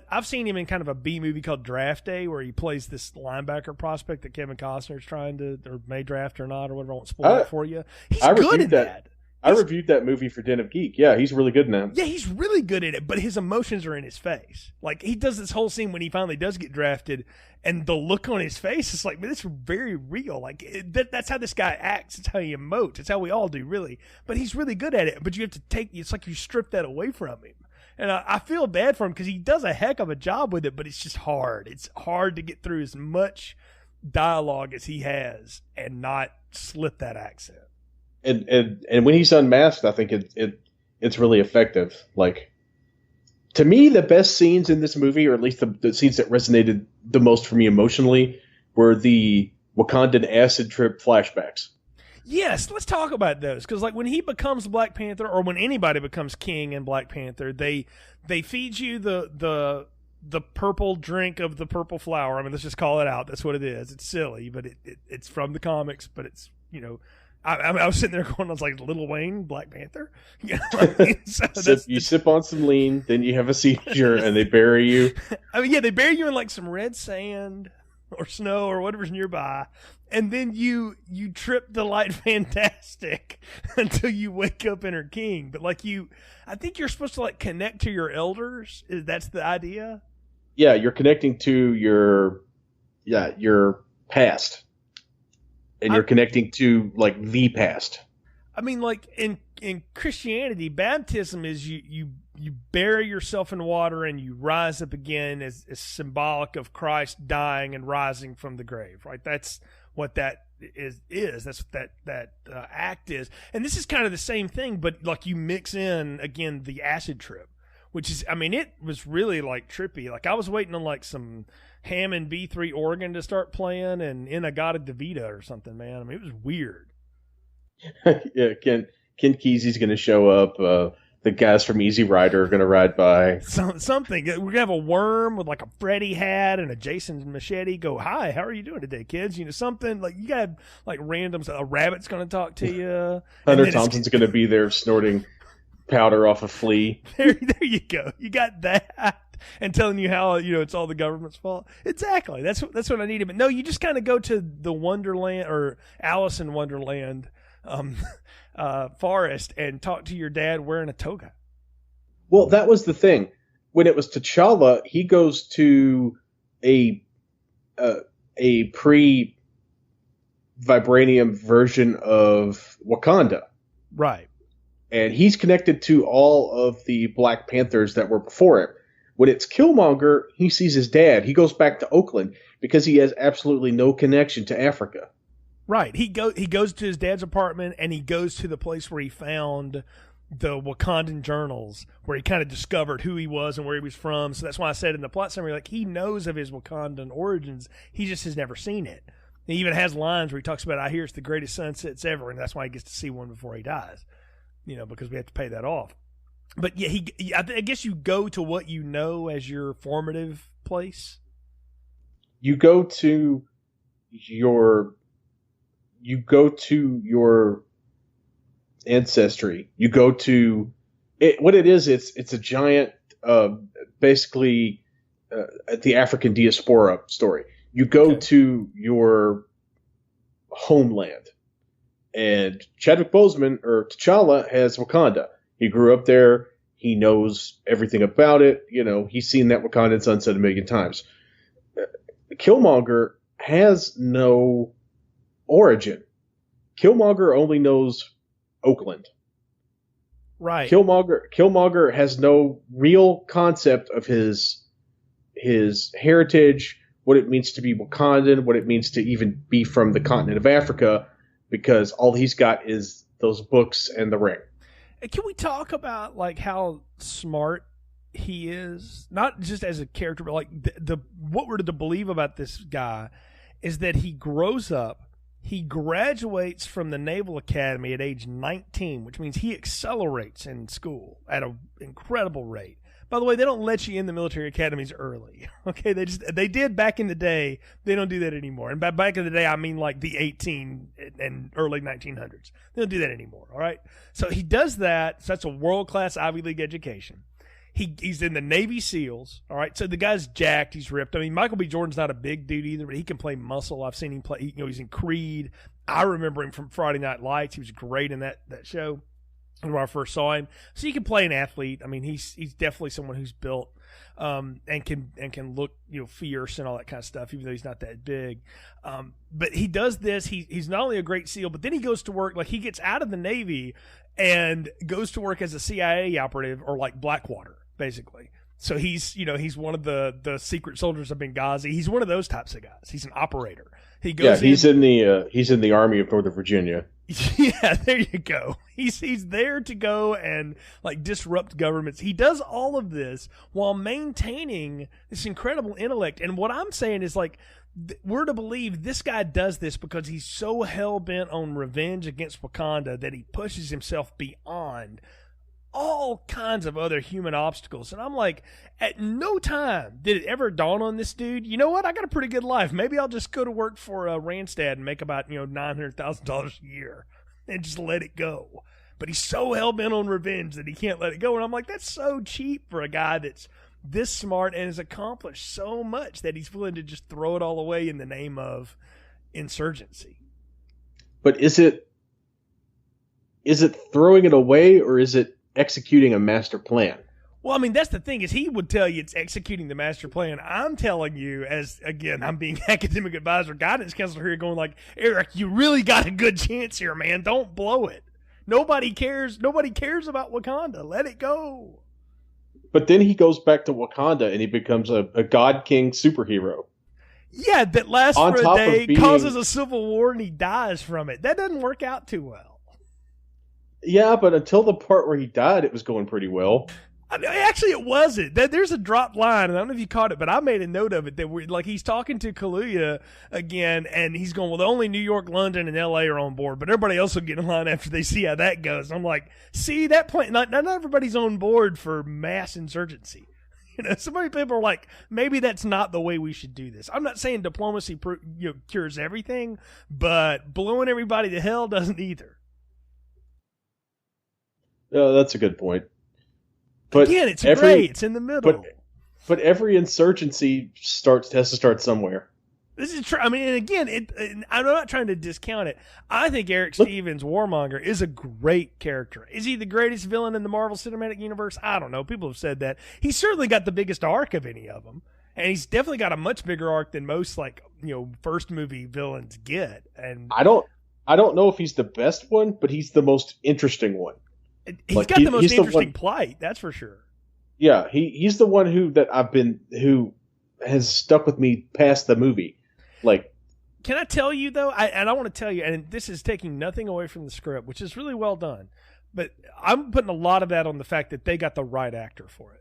I've seen him in kind of a B movie called Draft Day, where he plays this linebacker prospect that Kevin Costner's trying to, or may draft or not, or whatever. I won't spoil it for you. He's good at that. I reviewed that movie for Den of Geek. Yeah, he's really good in that. Yeah, he's really good at it, but his emotions are in his face. Like, he does this whole scene when he finally does get drafted, and the look on his face is like, man, it's very real. Like, that's how this guy acts. It's how he emotes. It's how we all do, really. But he's really good at it. But you have to it's like you strip that away from him. And I feel bad for him because he does a heck of a job with it, but it's just hard. It's hard to get through as much dialogue as he has and not slip that accent. And when he's unmasked, I think it's really effective. Like, to me, the best scenes in this movie, or at least the scenes that resonated the most for me emotionally, were the Wakandan acid trip flashbacks. Yes, let's talk about those, because like when he becomes Black Panther, or when anybody becomes king in Black Panther, they feed you the purple drink of the purple flower. I mean, let's just call it out. That's what it is. It's silly, but it's from the comics, but it's I was sitting there going, I was like, Lil Wayne, Black Panther? You sip on some lean, then you have a seizure, and they bury you. I mean, yeah, they bury you in like some red sand or snow or whatever's nearby, and then you trip the light fantastic until you wake up and are king. But like I think you're supposed to like connect to your elders. That's the idea? Yeah, you're connecting to your past. And you're connecting to, like, the past. I mean, like, in Christianity, baptism is you bury yourself in water and you rise up again as symbolic of Christ dying and rising from the grave, right? That's what that is. That's what that act is. And this is kind of the same thing, but, like, you mix in, again, the acid trip, which is, I mean, it was really, like, trippy. Like, I was waiting on, like, some Hammond B3 organ to start playing and Inagata Devita or something, man. I mean, it was weird. Yeah, Ken Kesey's going to show up. The guys from Easy Rider are going to ride by. Something. We're going to have a worm with like a Freddy hat and a Jason machete go, hi, how are you doing today, kids? Something like you got like random, a rabbit's going to talk to you. Hunter Thompson's going to be there snorting powder off a flea. There you go. You got that. And telling you how it's all the government's fault. Exactly. That's what I needed. But no, you just kind of go to the Wonderland or Alice in Wonderland forest and talk to your dad wearing a toga. Well, that was the thing. When it was T'Challa, he goes to a pre-vibranium version of Wakanda. Right. And he's connected to all of the Black Panthers that were before him. When it's Killmonger, he sees his dad. He goes back to Oakland because he has absolutely no connection to Africa. Right. He goes to his dad's apartment, and he goes to the place where he found the Wakandan journals, where he kind of discovered who he was and where he was from. So that's why I said in the plot summary, like, he knows of his Wakandan origins. He just has never seen it. He even has lines where he talks about, I hear it's the greatest sunsets ever, and that's why he gets to see one before he dies, because we have to pay that off. But yeah, I guess you go to what you know as your formative place. You go to your ancestry. You go to it. What it is, it's a giant, basically, the African diaspora story. You go to your homeland, and Chadwick Boseman or T'Challa has Wakanda. He grew up there. He knows everything about it. He's seen that Wakandan sunset a million times. Killmonger has no origin. Killmonger only knows Oakland. Right. Killmonger has no real concept of his heritage, what it means to be Wakandan, what it means to even be from the continent of Africa, because all he's got is those books and the ring. Can we talk about like how smart he is? Not just as a character, but like what we're to believe about this guy is that he grows up. He graduates from the Naval Academy at age 19, which means he accelerates in school at an incredible rate. By the way, they don't let you in the military academies early. Okay, they did back in the day. They don't do that anymore. And by back in the day, I mean like the 18 and early 1900s. They don't do that anymore. All right. So he does that. So that's a world-class Ivy League education. He's in the Navy SEALs. All right. So the guy's jacked. He's ripped. I mean, Michael B. Jordan's not a big dude either, but he can play muscle. I've seen him play. He's in Creed. I remember him from Friday Night Lights. He was great in that show when I first saw him. So he can play an athlete. I mean, he's definitely someone who's built and can look fierce and all that kind of stuff, even though he's not that big. But he does this. He's not only a great SEAL, but then he goes to work. Like he gets out of the Navy and goes to work as a CIA operative, or like Blackwater, basically. So he's one of the secret soldiers of Benghazi. He's one of those types of guys. He's an operator. He goes. Yeah, he's in the Army of Northern Virginia. Yeah, there you go. He's there to go and like disrupt governments. He does all of this while maintaining this incredible intellect. And what I'm saying is like we're to believe this guy does this because he's so hell bent on revenge against Wakanda that he pushes himself beyond all kinds of other human obstacles. And I'm like, at no time did it ever dawn on this dude, you know what, I got a pretty good life. Maybe I'll just go to work for Randstad and make about $900,000 a year and just let it go. But he's so hell-bent on revenge that he can't let it go. And I'm like, that's so cheap for a guy that's this smart and has accomplished so much that he's willing to just throw it all away in the name of insurgency. But is it throwing it away, or is it executing a master plan? Well, I mean, that's the thing, is he would tell you it's executing the master plan. I'm telling you, as, again, I'm being academic advisor, guidance counselor here, going like, Eric, you really got a good chance here, man. Don't blow it. Nobody cares. Nobody cares about Wakanda. Let it go. But then he goes back to Wakanda and he becomes a God King superhero. Yeah, that lasts for a day, causes a civil war, and he dies from it. That doesn't work out too well. Yeah, but until the part where he died, it was going pretty well. Actually, it wasn't. There's a dropped line, and I don't know if you caught it, but I made a note of it that he's talking to Kaluuya again, and he's going, well, only New York, London, and L.A. are on board, but everybody else will get in line after they see how that goes. And I'm like, see, that point, not everybody's on board for mass insurgency. So many people are like, maybe that's not the way we should do this. I'm not saying diplomacy cures everything, but blowing everybody to hell doesn't either. That's a good point. But again, it's great. It's in the middle. But every insurgency has to start somewhere. This is true. I mean, and again, I'm not trying to discount it. I think Eric Stevens, Warmonger, is a great character. Is he the greatest villain in the Marvel Cinematic Universe? I don't know. People have said that. He's certainly got the biggest arc of any of them, and he's definitely got a much bigger arc than most first movie villains get. And I don't know if he's the best one, but he's the most interesting one. He's got the most interesting plight, that's for sure. Yeah, he's the one who has stuck with me past the movie. Like, can I tell you though? I want to tell you, and this is taking nothing away from the script, which is really well done. But I'm putting a lot of that on the fact that they got the right actor for it.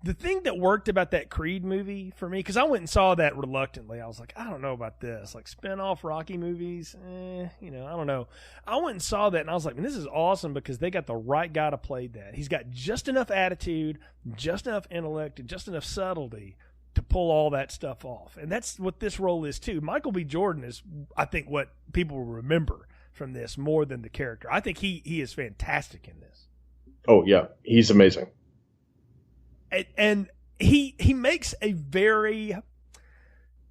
The thing that worked about that Creed movie for me, because I went and saw that reluctantly. I was like, I don't know about this. Like spin-off Rocky movies, I don't know. I went and saw that, and I was like, man, this is awesome because they got the right guy to play that. He's got just enough attitude, just enough intellect, and just enough subtlety to pull all that stuff off. And that's what this role is too. Michael B. Jordan is, I think, what people will remember from this more than the character. I think he is fantastic in this. Oh, yeah. He's amazing. And he makes a very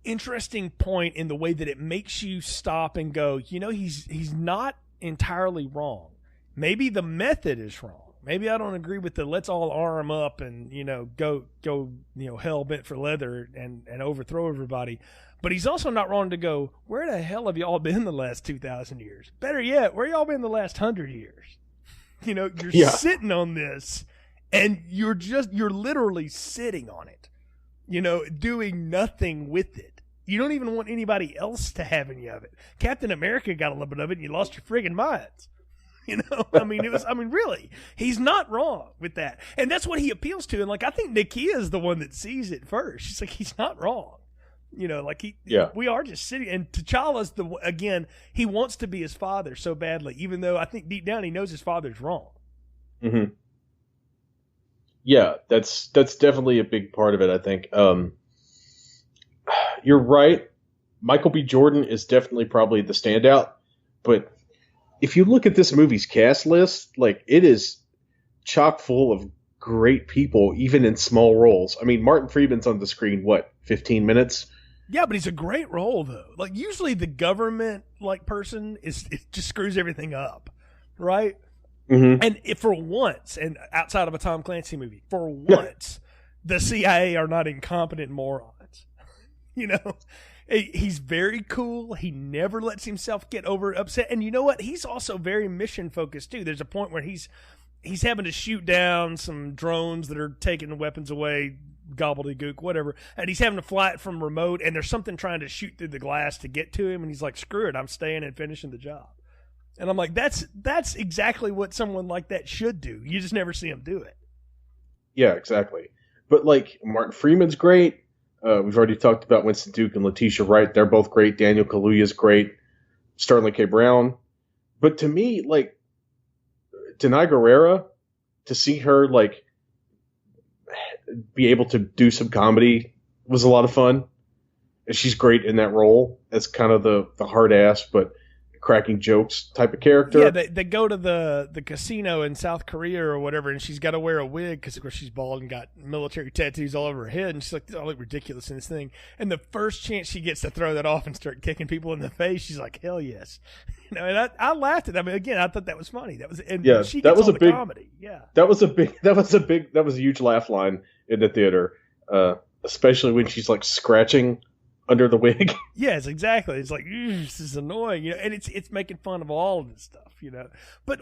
interesting point in the way that it makes you stop and go, he's not entirely wrong. Maybe the method is wrong, Maybe I don't agree with the let's all arm up and, go, hell bent for leather and overthrow everybody. But he's also not wrong to go, where the hell have y'all been the last 2,000 years? Better yet, where y'all been the last 100 years? You're sitting on this, and you're literally sitting on it, doing nothing with it. You don't even want anybody else to have any of it. Captain America got a little bit of it, and you lost your friggin' minds. Really, he's not wrong with that. And that's what he appeals to. And, I think Nakia is the one that sees it first. She's like, he's not wrong. We are just sitting. And T'Challa's he wants to be his father so badly, even though I think deep down he knows his father's wrong. Mm-hmm. Yeah, that's definitely a big part of it, I think. You're right. Michael B. Jordan is definitely probably the standout, but if you look at this movie's cast list, it is chock full of great people, even in small roles. I mean, Martin Freeman's on the screen, 15 minutes? Yeah, but he's a great role, though. Usually the government, person it just screws everything up, right? Mm-hmm. And for once, and outside of a Tom Clancy movie, for once, the CIA are not incompetent morons. He's very cool. He never lets himself get over upset. And you know what? He's also very mission focused too. There's a point where he's having to shoot down some drones that are taking the weapons away, gobbledygook, whatever. And he's having to fly it from remote. And there's something trying to shoot through the glass to get to him. And he's like, "Screw it! I'm staying and finishing the job." And I'm like, that's exactly what someone like that should do. You just never see him do it. Yeah, exactly. But Martin Freeman's great. We've already talked about Winston Duke and Letitia Wright. They're both great. Daniel Kaluuya's great. Sterling K. Brown. But to me, Denai Guerrera, to see her, be able to do some comedy was a lot of fun. And she's great in that role as kind of the hard ass, but cracking jokes type of character. Yeah, they go to the casino in South Korea or whatever, and she's got to wear a wig because, of course, she's bald and got military tattoos all over her head, and she's like, "I look ridiculous in this thing." And the first chance she gets to throw that off and start kicking people in the face, she's like, "Hell yes!" And I laughed at that. I mean, again, I thought that was funny. That was she gets all the comedy. Yeah, that was a huge laugh line in the theater, especially when she's scratching under the wig. Yes, exactly. It's like, this is annoying, and it's making fun of all of this stuff, But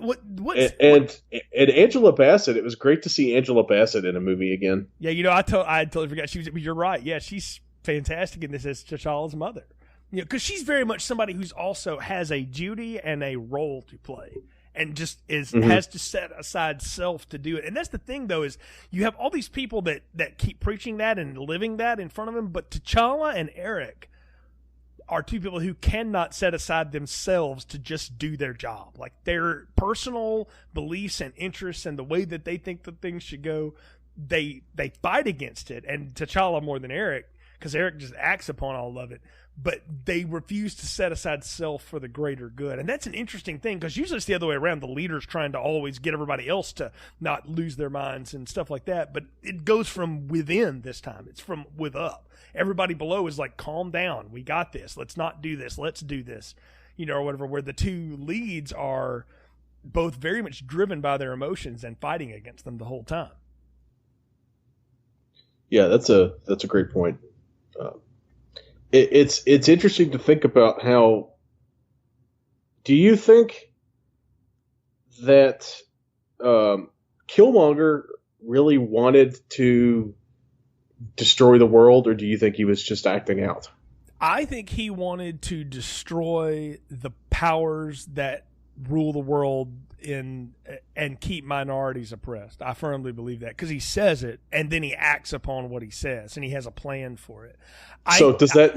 and Angela Bassett, it was great to see Angela Bassett in a movie again. Yeah, I totally forgot she was. But you're right. Yeah, she's fantastic in this as T'Challa's mother. Because she's very much somebody who's also has a duty and a role to play. And just has to set aside self to do it. And that's the thing, though, is you have all these people that keep preaching that and living that in front of him. But T'Challa and Eric are two people who cannot set aside themselves to just do their job. Their personal beliefs and interests and the way that they think that things should go, they fight against it. And T'Challa more than Eric, because Eric just acts upon all of it. But they refuse to set aside self for the greater good. And that's an interesting thing, because usually it's the other way around. The leader's trying to always get everybody else to not lose their minds and stuff like that. But it goes from within this time. It's from with up. Everybody below is like, calm down. We got this. Let's not do this. Let's do this. Or whatever, where the two leads are both very much driven by their emotions and fighting against them the whole time. Yeah, that's a great point. It's interesting to think about how. Do you think that Killmonger really wanted to destroy the world, or do you think he was just acting out? I think he wanted to destroy the powers that rule the world and keep minorities oppressed. I firmly believe that, because he says it and then he acts upon what he says, and he has a plan for it. So does that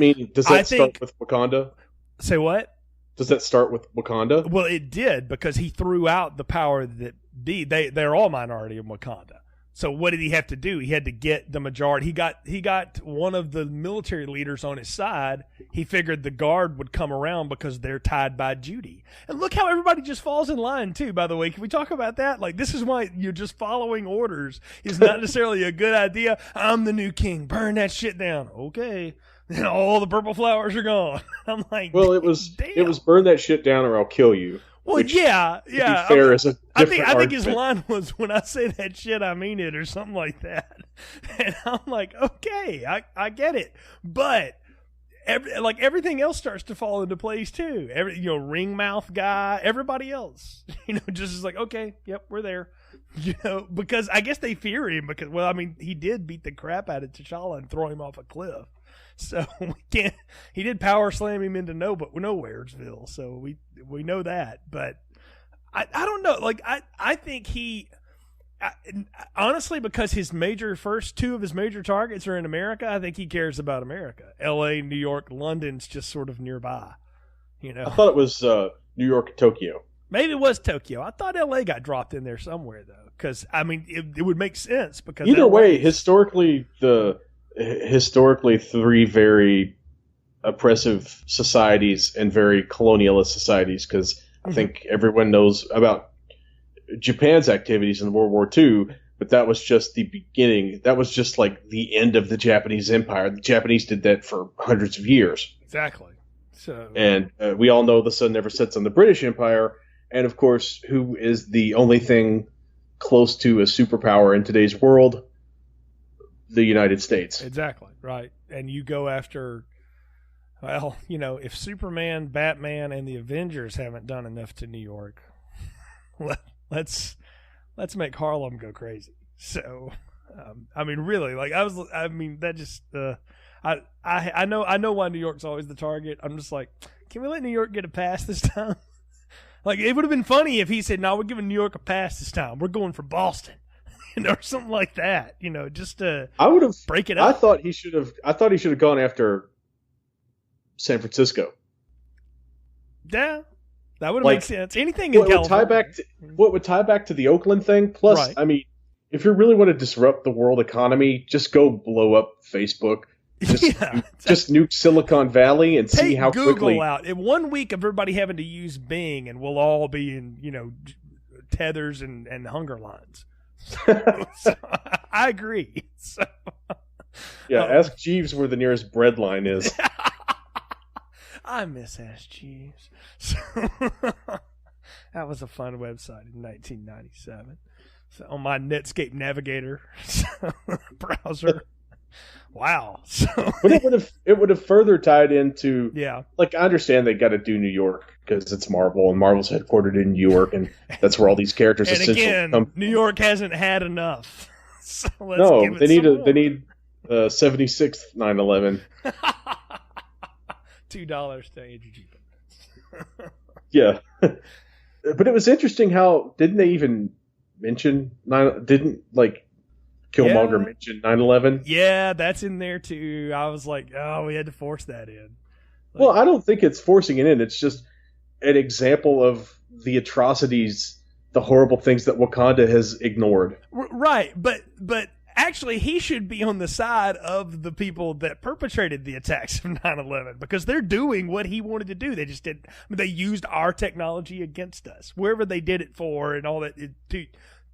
start with Wakanda? Say what? Does that start with Wakanda? Well, it did, because he threw out the power that be. They're all minority in Wakanda. So what did he have to do? He had to get the majority. He got one of the military leaders on his side. He figured the guard would come around because they're tied by duty. And look how everybody just falls in line too, by the way. Can we talk about that? This is why you're just following orders is not necessarily a good idea. I'm the new king. Burn that shit down. Okay. Then all the purple flowers are gone. I'm like, well, it was burn that shit down or I'll kill you. Well, yeah. To be fair, is a different I think his argument. line was, "When I say that shit, I mean it," or something like that. And I'm like, okay, I get it, but everything else starts to fall into place too. Ring mouth guy, everybody else, just is like, okay, yep, we're there. Because I guess they fear him because, well, I mean, he did beat the crap out of T'Challa and throw him off a cliff. So we can't. He did power slam him into nowheresville. So we know that. But I don't know. Like I think honestly, because first two of his major targets are in America, I think he cares about America. L.A., New York, London's just sort of nearby. I thought it was New York and Tokyo. Maybe it was Tokyo. I thought L.A. got dropped in there somewhere though, because I mean it would make sense because either way, historically three very oppressive societies and very colonialist societies, because I think everyone knows about Japan's activities in World War II, but that was just the beginning. That was just like the end of the Japanese Empire. The Japanese did that for hundreds of years. Exactly. So, and we all know the sun never sets on the British Empire, and of course, who is the only thing close to a superpower in today's world? The United States. Exactly, right. And you go after, well, if Superman, Batman, and the Avengers haven't done enough to New York, let's make Harlem go crazy. So, I mean, really, that just, I know why New York's always the target. I'm just like, can we let New York get a pass this time? Like, it would have been funny if he said, "No, we're giving New York a pass this time. We're going for Boston." Or something like that, just to break it up. I thought he should have gone after San Francisco. Yeah, that would make sense. Anything in California. What would tie back to the Oakland thing? Plus, right. I mean, if you really want to disrupt the world economy, just go blow up Facebook. Just nuke Silicon Valley and see how Google quickly. Out. In 1 week of everybody having to use Bing, and we'll all be in tethers and hunger lines. So, I agree. So, ask Jeeves where the nearest bread line is. I miss Ask Jeeves. So, that was a fun website in 1997. So, on my Netscape Navigator browser. Wow. So, but it would have further tied into. Yeah. Like, I understand they got to do New York because it's Marvel and Marvel's headquartered in New York, and that's where all these characters and essentially again, come. New York hasn't had enough. So they need 76th 9/11. $2 to Andrew Jenkins. Yeah, but it was interesting how didn't they even mention Killmonger mentioned 9/11? Yeah, that's in there too. I was like, oh, we had to force that in. Well, I don't think it's forcing it in. It's just an example of the atrocities, the horrible things that Wakanda has ignored. Right, but actually he should be on the side of the people that perpetrated the attacks of 9/11 because they're doing what he wanted to do. They just did. They used our technology against us, wherever they did it for, and all that.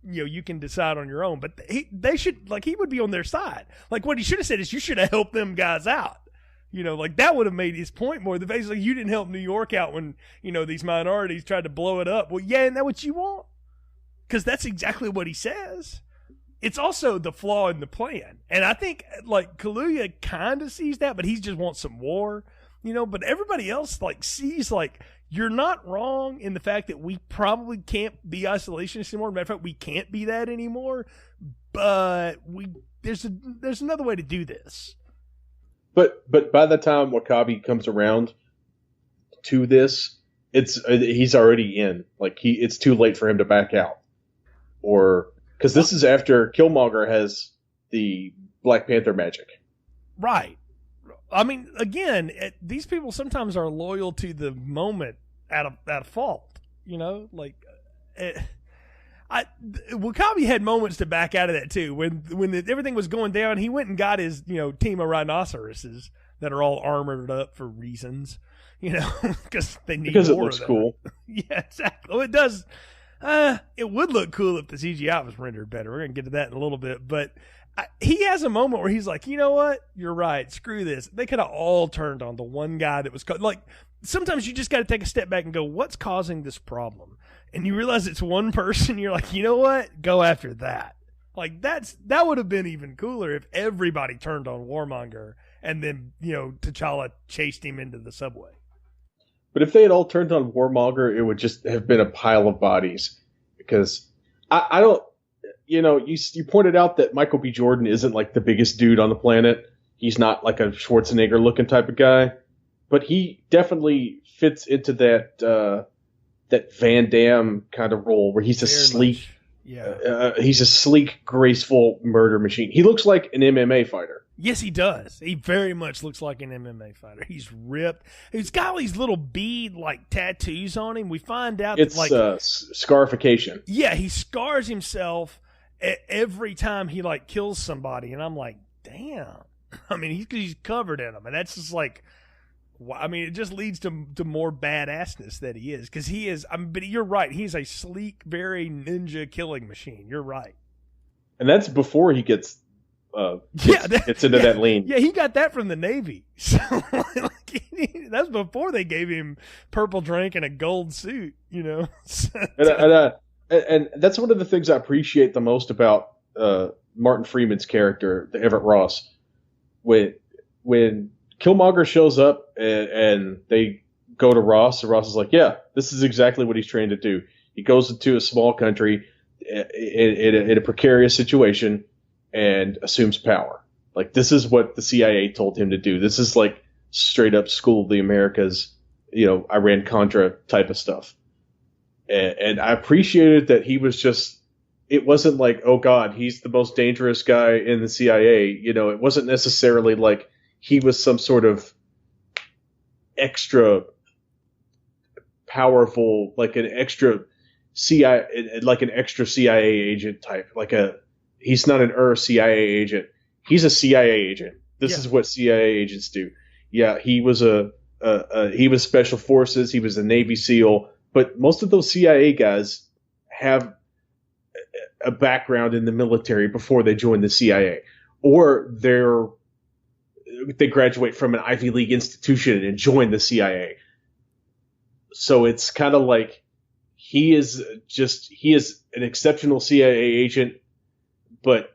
You can decide on your own. But they should, he would be on their side. Like, what he should have said is, you should have helped them guys out. That would have made his point more. Basically, you didn't help New York out when, these minorities tried to blow it up. Well, yeah, isn't that what you want? Because that's exactly what he says. It's also the flaw in the plan. And I think, Kaluuya kind of sees that, but he just wants some war. But everybody else, sees, you're not wrong in the fact that we probably can't be isolationists anymore. Matter of fact, we can't be that anymore. But there's another way to do this. But by the time Wakabi comes around to this, he's already in. It's too late for him to back out, or because this is after Killmonger has the Black Panther magic. Right. I mean, again, these people sometimes are loyal to the moment out of fault. Wakabi had moments to back out of that too. When everything was going down, he went and got his team of rhinoceroses that are all armored up for reasons. Because they need because more it looks of that. Cool. Yeah, exactly. Well, it does. It would look cool if the CGI was rendered better. We're gonna get to that in a little bit, but. He has a moment where he's like, you know what? You're right. Screw this. They could have all turned on the one guy that was sometimes you just got to take a step back and go, what's causing this problem? And you realize it's one person. You're like, you know what? Go after that. Like that would have been even cooler if everybody turned on Warmonger and then, T'Challa chased him into the subway. But if they had all turned on Warmonger, it would just have been a pile of bodies. Because I don't, you pointed out that Michael B. Jordan isn't like the biggest dude on the planet. He's not like a Schwarzenegger looking type of guy, but he definitely fits into that Van Damme kind of role where he's a sleek, he's a sleek, graceful murder machine. He looks like an MMA fighter. Yes, he does. He very much looks like an MMA fighter. He's ripped. He's got all these little bead like tattoos on him. We find out it's scarification. Yeah, he scars himself every time he like kills somebody, and I'm like, damn. I mean, he's covered in them, and that's just like, I mean, it just leads to more badassness that he is, because he is. But you're right. He's a sleek, very ninja killing machine. You're right. And that's before he gets into that lean. Yeah, he got that from the Navy. So that's before they gave him purple drink and a gold suit. And that's one of the things I appreciate the most about Martin Freeman's character, the Everett Ross. When Killmonger shows up and they go to Ross, and Ross is like, yeah, this is exactly what he's trained to do. He goes into a small country in a precarious situation and assumes power. Like, this is what the CIA told him to do. This is like straight up School of the Americas, Iran-Contra type of stuff. And I appreciated that he was just, it wasn't like, oh God, he's the most dangerous guy in the CIA. It wasn't necessarily like he was some sort of extra powerful, like an extra CIA agent type. He's not an CIA agent. He's a CIA agent. This is what CIA agents do. Yeah, he was he was Special Forces. He was a Navy SEAL. But most of those CIA guys have a background in the military before they join the CIA, or they graduate from an Ivy League institution and join the CIA. So it's kind of like he is an exceptional CIA agent, but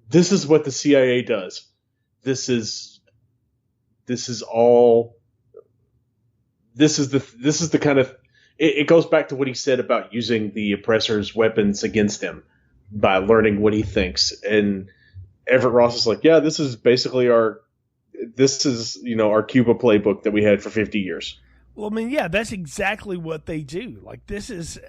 this is what the CIA does. This is the kind of, it goes back to what he said about using the oppressor's weapons against him by learning what he thinks. And Everett Ross is like, yeah, this is basically our Cuba playbook that we had for 50 years. Well, I mean, yeah, that's exactly what they do. Like, this is,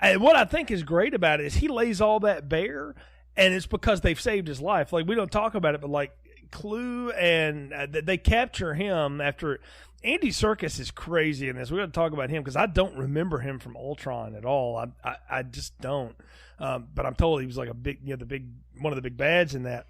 and what I think is great about it is he lays all that bare, and it's because they've saved his life. Like, we don't talk about it, but like Clue and they capture him after. Andy Serkis is crazy in this. We're going to talk about him because I don't remember him from Ultron at all. I just don't. But I'm told he was like one of the big bads in that.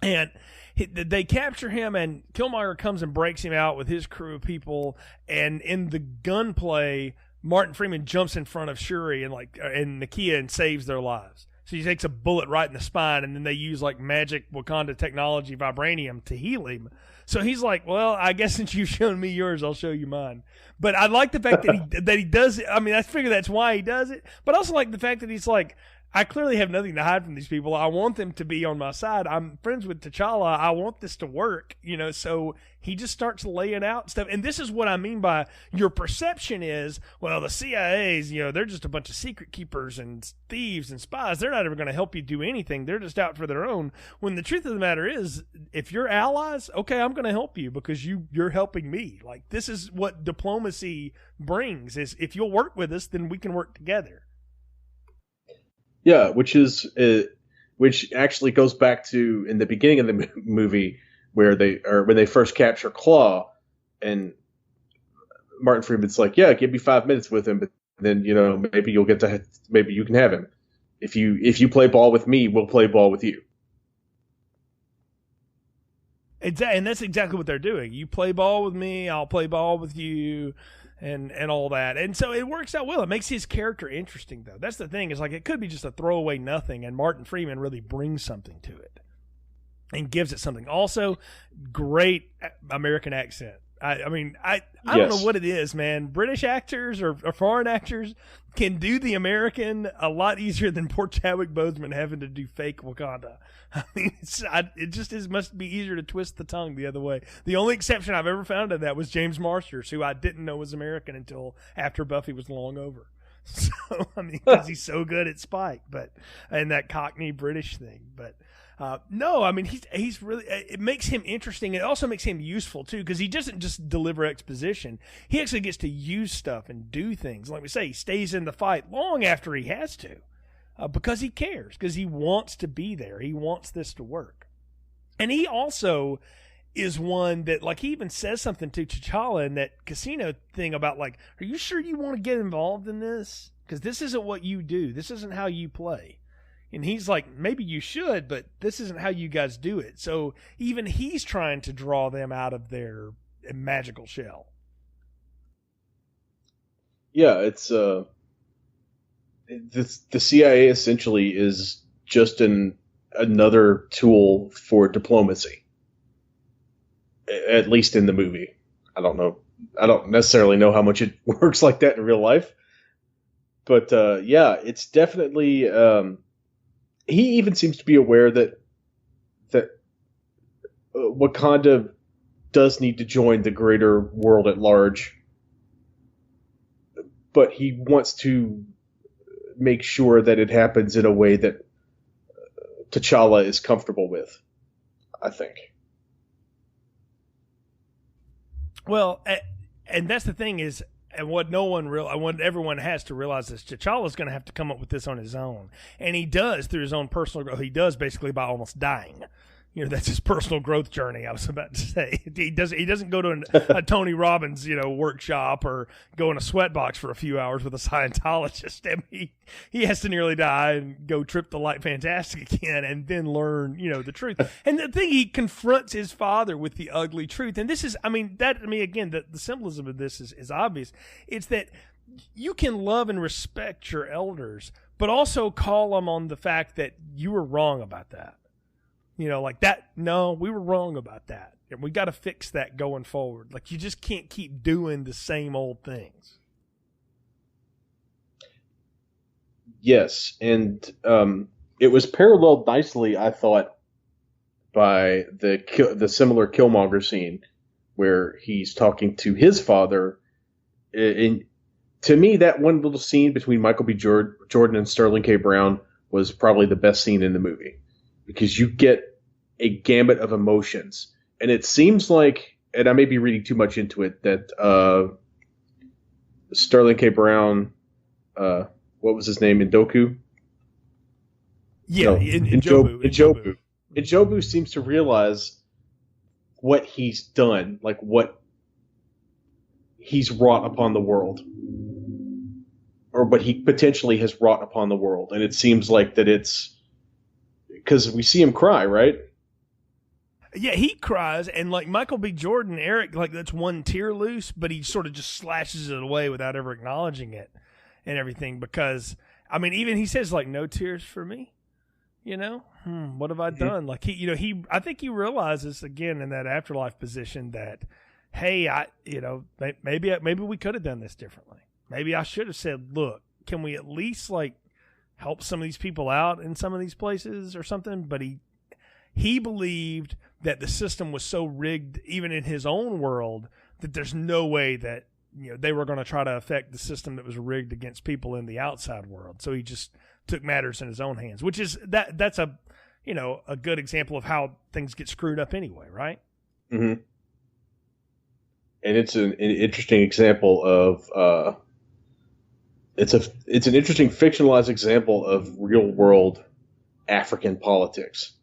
And they capture him, and Killmonger comes and breaks him out with his crew of people. And in the gunplay, Martin Freeman jumps in front of Shuri and Nakia and saves their lives. So he takes a bullet right in the spine, and then they use like magic Wakanda technology, vibranium, to heal him. So he's like, well, I guess since you've shown me yours, I'll show you mine. But I like the fact that he does it. I mean, I figure that's why he does it. But I also like the fact that he's like, I clearly have nothing to hide from these people. I want them to be on my side. I'm friends with T'Challa. I want this to work, so he just starts laying out stuff. And this is what I mean by your perception is, well, the CIA's, they're just a bunch of secret keepers and thieves and spies. They're not ever going to help you do anything. They're just out for their own. When the truth of the matter is, if you're allies, okay, I'm going to help you because you're helping me. Like, this is what diplomacy brings, is if you'll work with us, then we can work together. Yeah, which actually goes back to in the beginning of the movie when they first capture Claw, and Martin Freeman's like, "Yeah, give me 5 minutes with him, but then maybe maybe you can have him. If you play ball with me, we'll play ball with you." Exactly, and that's exactly what they're doing. You play ball with me, I'll play ball with you. And all that. And so it works out well. It makes his character interesting, though. That's the thing. Is like it could be just a throwaway nothing, and Martin Freeman really brings something to it and gives it something. Also, great American accent. I mean, I don't know what it is, man. British actors or foreign actors can do the American a lot easier than poor Chadwick Boseman having to do fake Wakanda. I mean, it just must be easier to twist the tongue the other way. The only exception I've ever found of that was James Marsters, who I didn't know was American until after Buffy was long over. So, I mean, because he's so good at Spike, and that Cockney British thing. But no, I mean, he's really, it makes him interesting. It also makes him useful too, because he doesn't just deliver exposition. He actually gets to use stuff and do things. Like we say, he stays in the fight long after he has to, because he cares, because he wants to be there. He wants this to work. And he also is one that, like, he even says something to T'Challa in that casino thing about, like, are you sure you want to get involved in this? Because this isn't what you do. This isn't how you play. And he's like, maybe you should, but this isn't how you guys do it. So even he's trying to draw them out of their magical shell. Yeah, it's the CIA essentially is just another tool for diplomacy. At least in the movie. I don't know. I don't necessarily know how much it works like that in real life. But yeah, it's definitely. He even seems to be aware that Wakanda does need to join the greater world at large, but he wants to make sure that it happens in a way that T'Challa is comfortable with, I think. Well, and that's the thing is, and what everyone has to realize is T'Challa's going to have to come up with this on his own, and he does through his own personal growth. He does basically by almost dying. You know, that's his personal growth journey. I was about to say he doesn't go to a Tony Robbins workshop or go in a sweatbox for a few hours with a Scientologist. I mean, he has to nearly die and go trip the light fantastic again, and then learn the truth. And the thing, he confronts his father with the ugly truth. And this is, again, the symbolism of this is obvious. It's that you can love and respect your elders, but also call them on the fact that you were wrong about that. Like that, no, we were wrong about that. And we got to fix that going forward. Like, you just can't keep doing the same old things. Yes, and it was paralleled nicely, I thought, by the similar Killmonger scene where he's talking to his father. And to me, that one little scene between Michael B. Jordan and Sterling K. Brown was probably the best scene in the movie, because you get a gamut of emotions. And it seems like, and I may be reading too much into it, that Sterling K. Brown, what was his name, Njoku? Yeah, Njobu. Njobu seems to realize what he's done, like what he's wrought upon the world, or what he potentially has wrought upon the world. And it seems like that it's because we see him cry, right? Yeah, he cries, and like Michael B. Jordan, Eric, like that's one tear loose, but he sort of just slashes it away without ever acknowledging it and everything. Because even he says like, "No tears for me," what have I done? Like I think he realizes again in that afterlife position that, hey, maybe we could have done this differently. Maybe I should have said, look, can we at least like help some of these people out in some of these places or something? But he believed that the system was so rigged, even in his own world, that there's no way that they were going to try to affect the system that was rigged against people in the outside world. So he just took matters in his own hands, which is that's a good example of how things get screwed up anyway, right? Mm-hmm. And it's an interesting example of it's an interesting fictionalized example of real world African politics.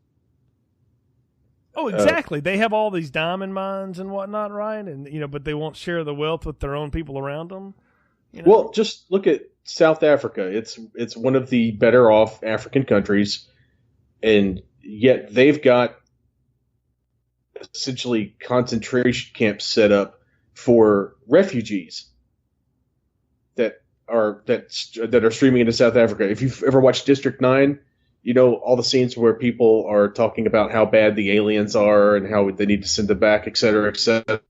Oh, exactly. They have all these diamond mines and whatnot, right? And but they won't share the wealth with their own people around them. Well, just look at South Africa. It's one of the better off African countries, and yet they've got essentially concentration camps set up for refugees that are streaming into South Africa. If you've ever watched District 9, all the scenes where people are talking about how bad the aliens are and how they need to send them back, et cetera, et cetera.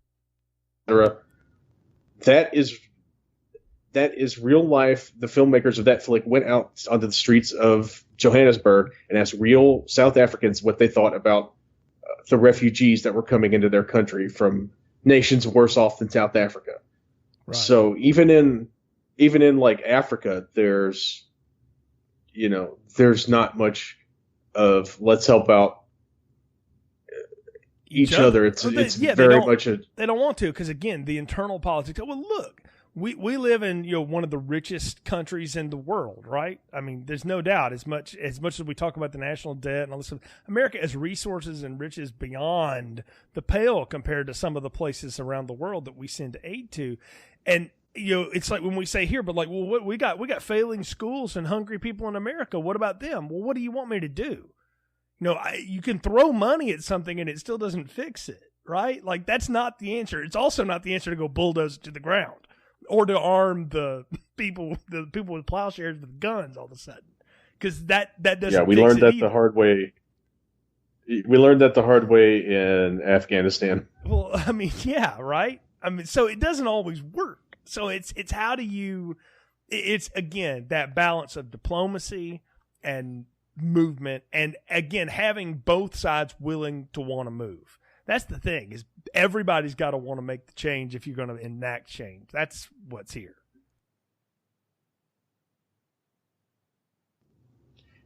That is real life. The filmmakers of that flick went out onto the streets of Johannesburg and asked real South Africans what they thought about the refugees that were coming into their country from nations worse off than South Africa. Right. So even in like Africa, there's not much of let's help out each other. It's very much they don't want to, because again, the internal politics. Well, look, we live in one of the richest countries in the world, right? I mean, there's no doubt. As much as we talk about the national debt and all this stuff, America has resources and riches beyond the pale compared to some of the places around the world that we send aid to. And it's like when we say here, but like, well, what we got failing schools and hungry people in America. What about them? Well, what do you want me to do? You can throw money at something and it still doesn't fix it, right? Like, that's not the answer. It's also not the answer to go bulldoze it to the ground or to arm the people with plowshares with guns all of a sudden, because that doesn't. Yeah, we learned that the hard way. We learned that the hard way in Afghanistan. Well, I mean, yeah, right. I mean, so it doesn't always work. So it's how do you? It's again that balance of diplomacy and movement, and again having both sides willing to want to move. That's the thing, is everybody's got to want to make the change if you're going to enact change. That's what's here.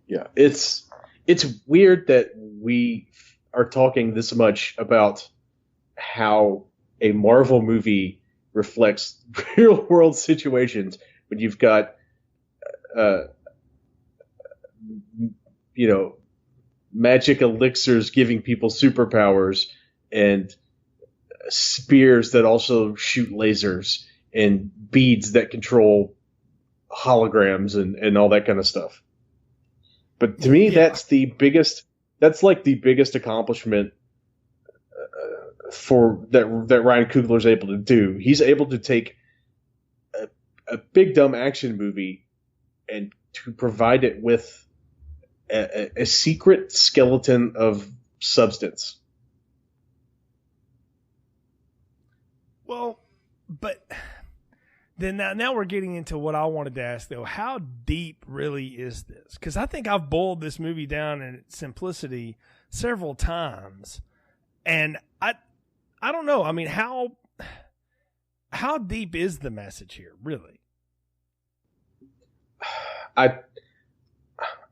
Yeah, it's weird that we are talking this much about how a Marvel movie reflects real world situations when you've got magic elixirs giving people superpowers and spears that also shoot lasers and beads that control holograms and all that kind of stuff. But to me, that's the biggest accomplishment for that Ryan Coogler is able to do. He's able to take a big dumb action movie and to provide it with a secret skeleton of substance. Well, but then now we're getting into what I wanted to ask, though. How deep really is this? Because I think I've boiled this movie down in its simplicity several times, and I don't know. I mean, how deep is the message here, really?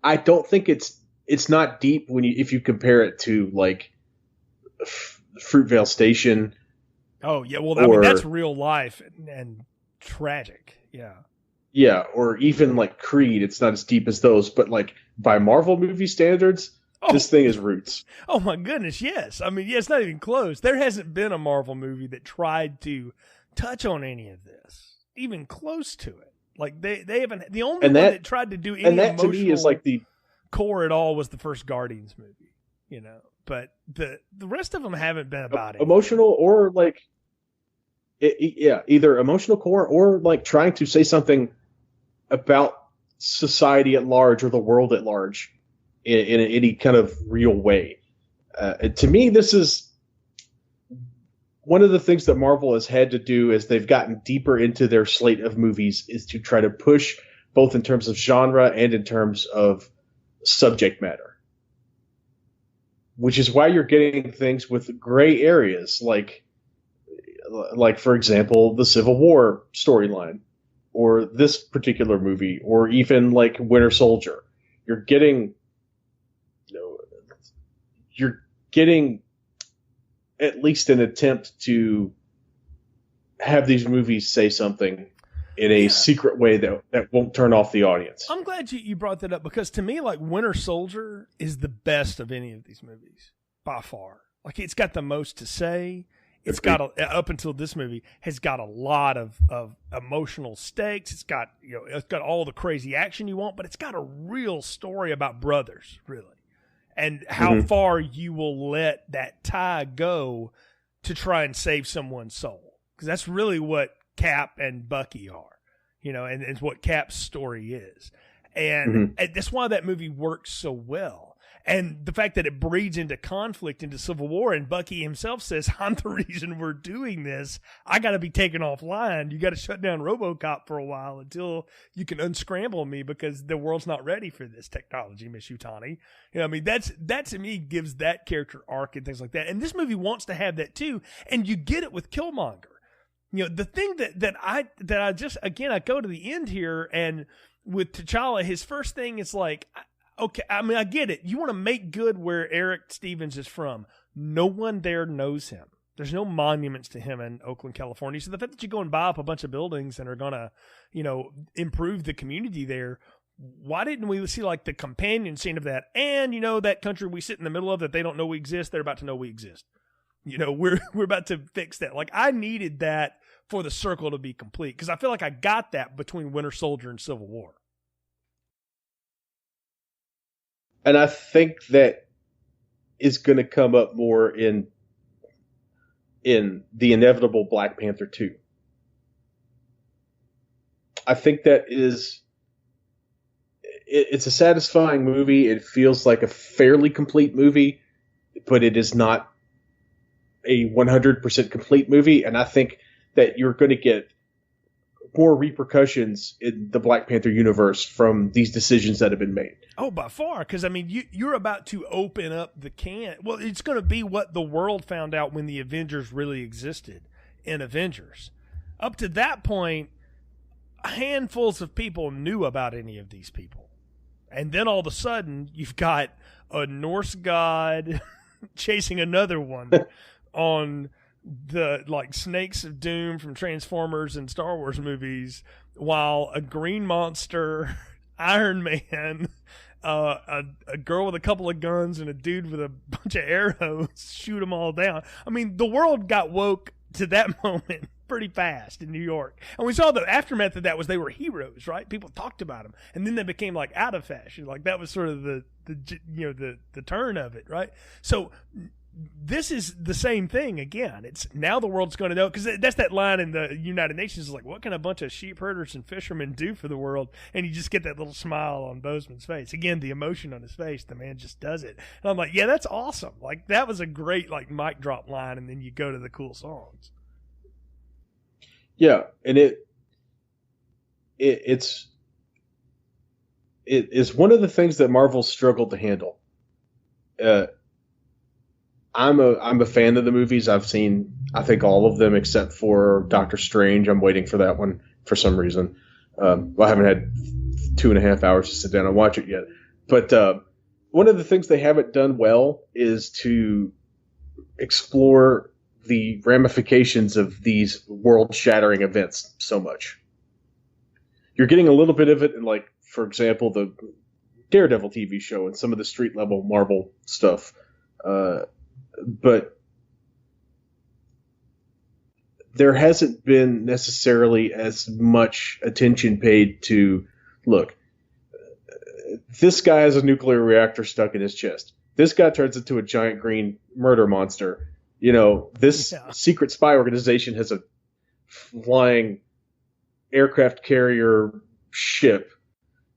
I don't think it's not deep if you compare it to like Fruitvale Station. Oh yeah, well, I mean, that's real life and tragic. Yeah. Yeah, or even like Creed, it's not as deep as those, but like by Marvel movie standards, this thing is roots. Oh my goodness, yes. I mean, yeah, it's not even close. There hasn't been a Marvel movie that tried to touch on any of this, even close to it. Like they haven't. The only one that tried to do any emotional to me is like the core at all was the first Guardians movie, But the rest of them haven't been about it. Emotional or like, either emotional core or like trying to say something about society at large or the world at large in any kind of real way. To me, this is one of the things that Marvel has had to do as they've gotten deeper into their slate of movies is to try to push both in terms of genre and in terms of subject matter. Which is why you're getting things with gray areas like for example, the Civil War storyline or this particular movie or even like Winter Soldier. You're getting at least an attempt to have these movies say something in a secret way that won't turn off the audience. I'm glad you brought that up, because to me, like, Winter Soldier is the best of any of these movies by far. Like, it's got the most to say. It's got up until this movie has got a lot of emotional stakes. It's got all the crazy action you want, but it's got a real story about brothers, really. And how far you will let that tie go to try and save someone's soul. Because that's really what Cap and Bucky are, and it's what Cap's story is. And that's why that movie works so well. And the fact that it breeds into conflict, into civil war, and Bucky himself says, I'm the reason we're doing this. I got to be taken offline. You got to shut down RoboCop for a while until you can unscramble me because the world's not ready for this technology, Miss Yutani. You know, I mean, that to me gives that character arc and things like that. And this movie wants to have that too. And you get it with Killmonger. You know, the thing that I just, again, I go to the end here, and with T'Challa, his first thing is like, okay, I mean, I get it. You want to make good where Eric Stevens is from. No one there knows him. There's no monuments to him in Oakland, California. So the fact that you go and buy up a bunch of buildings and are going to, you know, improve the community there, why didn't we see like the companion scene of that? And, you know, that country we sit in the middle of that they don't know we exist, they're about to know we exist. You know, we're about to fix that. Like, I needed that for the circle to be complete because I feel like I got that between Winter Soldier and Civil War. And I think that is going to come up more in the inevitable Black Panther 2. I think that it's a satisfying movie. It feels like a fairly complete movie, but it is not a 100% complete movie. And I think that you're going to get more repercussions in the Black Panther universe from these decisions that have been made. Oh, by far, because, I mean, you're about to open up the can. Well, it's going to be what the world found out when the Avengers really existed in Avengers. Up to that point, handfuls of people knew about any of these people. And then all of a sudden, you've got a Norse god chasing another one on the, like, Snakes of Doom from Transformers and Star Wars movies, while a green monster, Iron Man, a girl with a couple of guns and a dude with a bunch of arrows shoot them all down. I mean, the world got woke to that moment pretty fast in New York. And we saw the aftermath of that was they were heroes, right? People talked about them. And then they became like out of fashion. Like that was sort of the turn of it, right? So this is the same thing again. It's now the world's going to know, because that's that line in the United Nations is like, what can a bunch of sheep herders and fishermen do for the world? And you just get that little smile on Boseman's face. Again, the emotion on his face, the man just does it. And I'm like, yeah, that's awesome. Like that was a great like mic drop line, and then you go to the cool songs. Yeah, and it's one of the things that Marvel struggled to handle. I'm a fan of the movies. I've seen, I think, all of them except for Doctor Strange. I'm waiting for that one for some reason. Well, I haven't had 2.5 hours to sit down and watch it yet. But one of the things they haven't done well is to explore the ramifications of these world-shattering events so much. You're getting a little bit of it in, like, for example, the Daredevil TV show and some of the street-level Marvel stuff. But there hasn't been necessarily as much attention paid to, look, this guy has a nuclear reactor stuck in his chest. This guy turns into a giant green murder monster. You know, this secret spy organization has a flying aircraft carrier ship.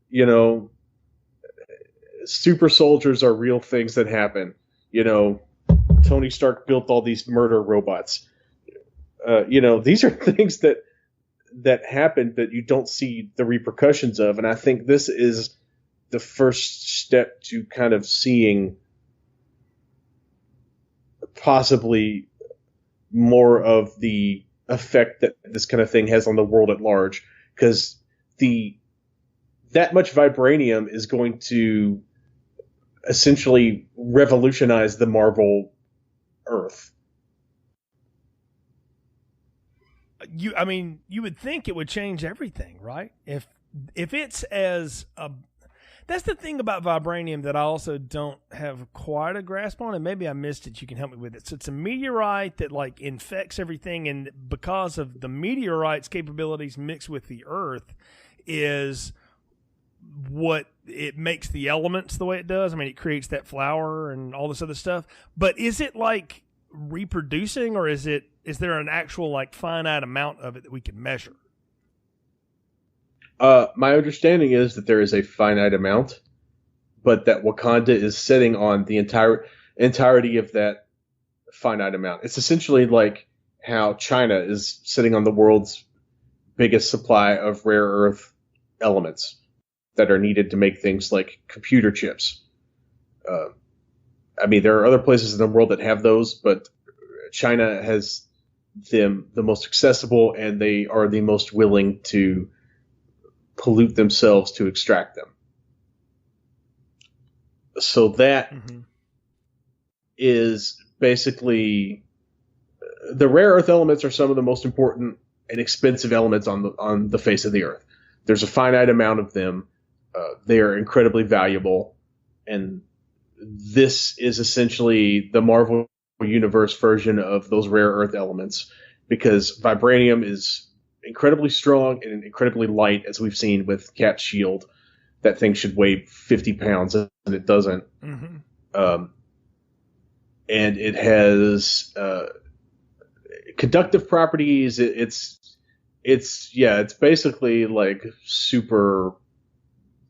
You know, super soldiers are real things that happen. You know, Tony Stark built all these murder robots. You know, these are things that happen that you don't see the repercussions of. And I think this is the first step to kind of seeing possibly more of the effect that this kind of thing has on the world at large. Because that much vibranium is going to essentially revolutionize the Marvel Earth. You would think it would change everything, right? If it's as that's the thing about vibranium that I also don't have quite a grasp on, and maybe I missed it. You can help me with it. So it's a meteorite that like infects everything, and because of the meteorite's capabilities mixed with the Earth, is what it makes the elements the way it does. I mean, it creates that flower and all this other stuff. But is it like reproducing, or is there an actual like finite amount of it that we can measure? My understanding is that there is a finite amount, but that Wakanda is sitting on the entirety of that finite amount. It's essentially like how China is sitting on the world's biggest supply of rare earth elements that are needed to make things like computer chips. I mean, there are other places in the world that have those, but China has them the most accessible, and they are the most willing to pollute themselves to extract them. So that is basically the rare earth elements are some of the most important and expensive elements on the face of the earth. There's a finite amount of them. They are incredibly valuable, and this is essentially the Marvel Universe version of those rare earth elements, because vibranium is incredibly strong and incredibly light, as we've seen with Cap's shield. That thing should weigh 50 pounds, and it doesn't. And it has conductive properties. It's basically like super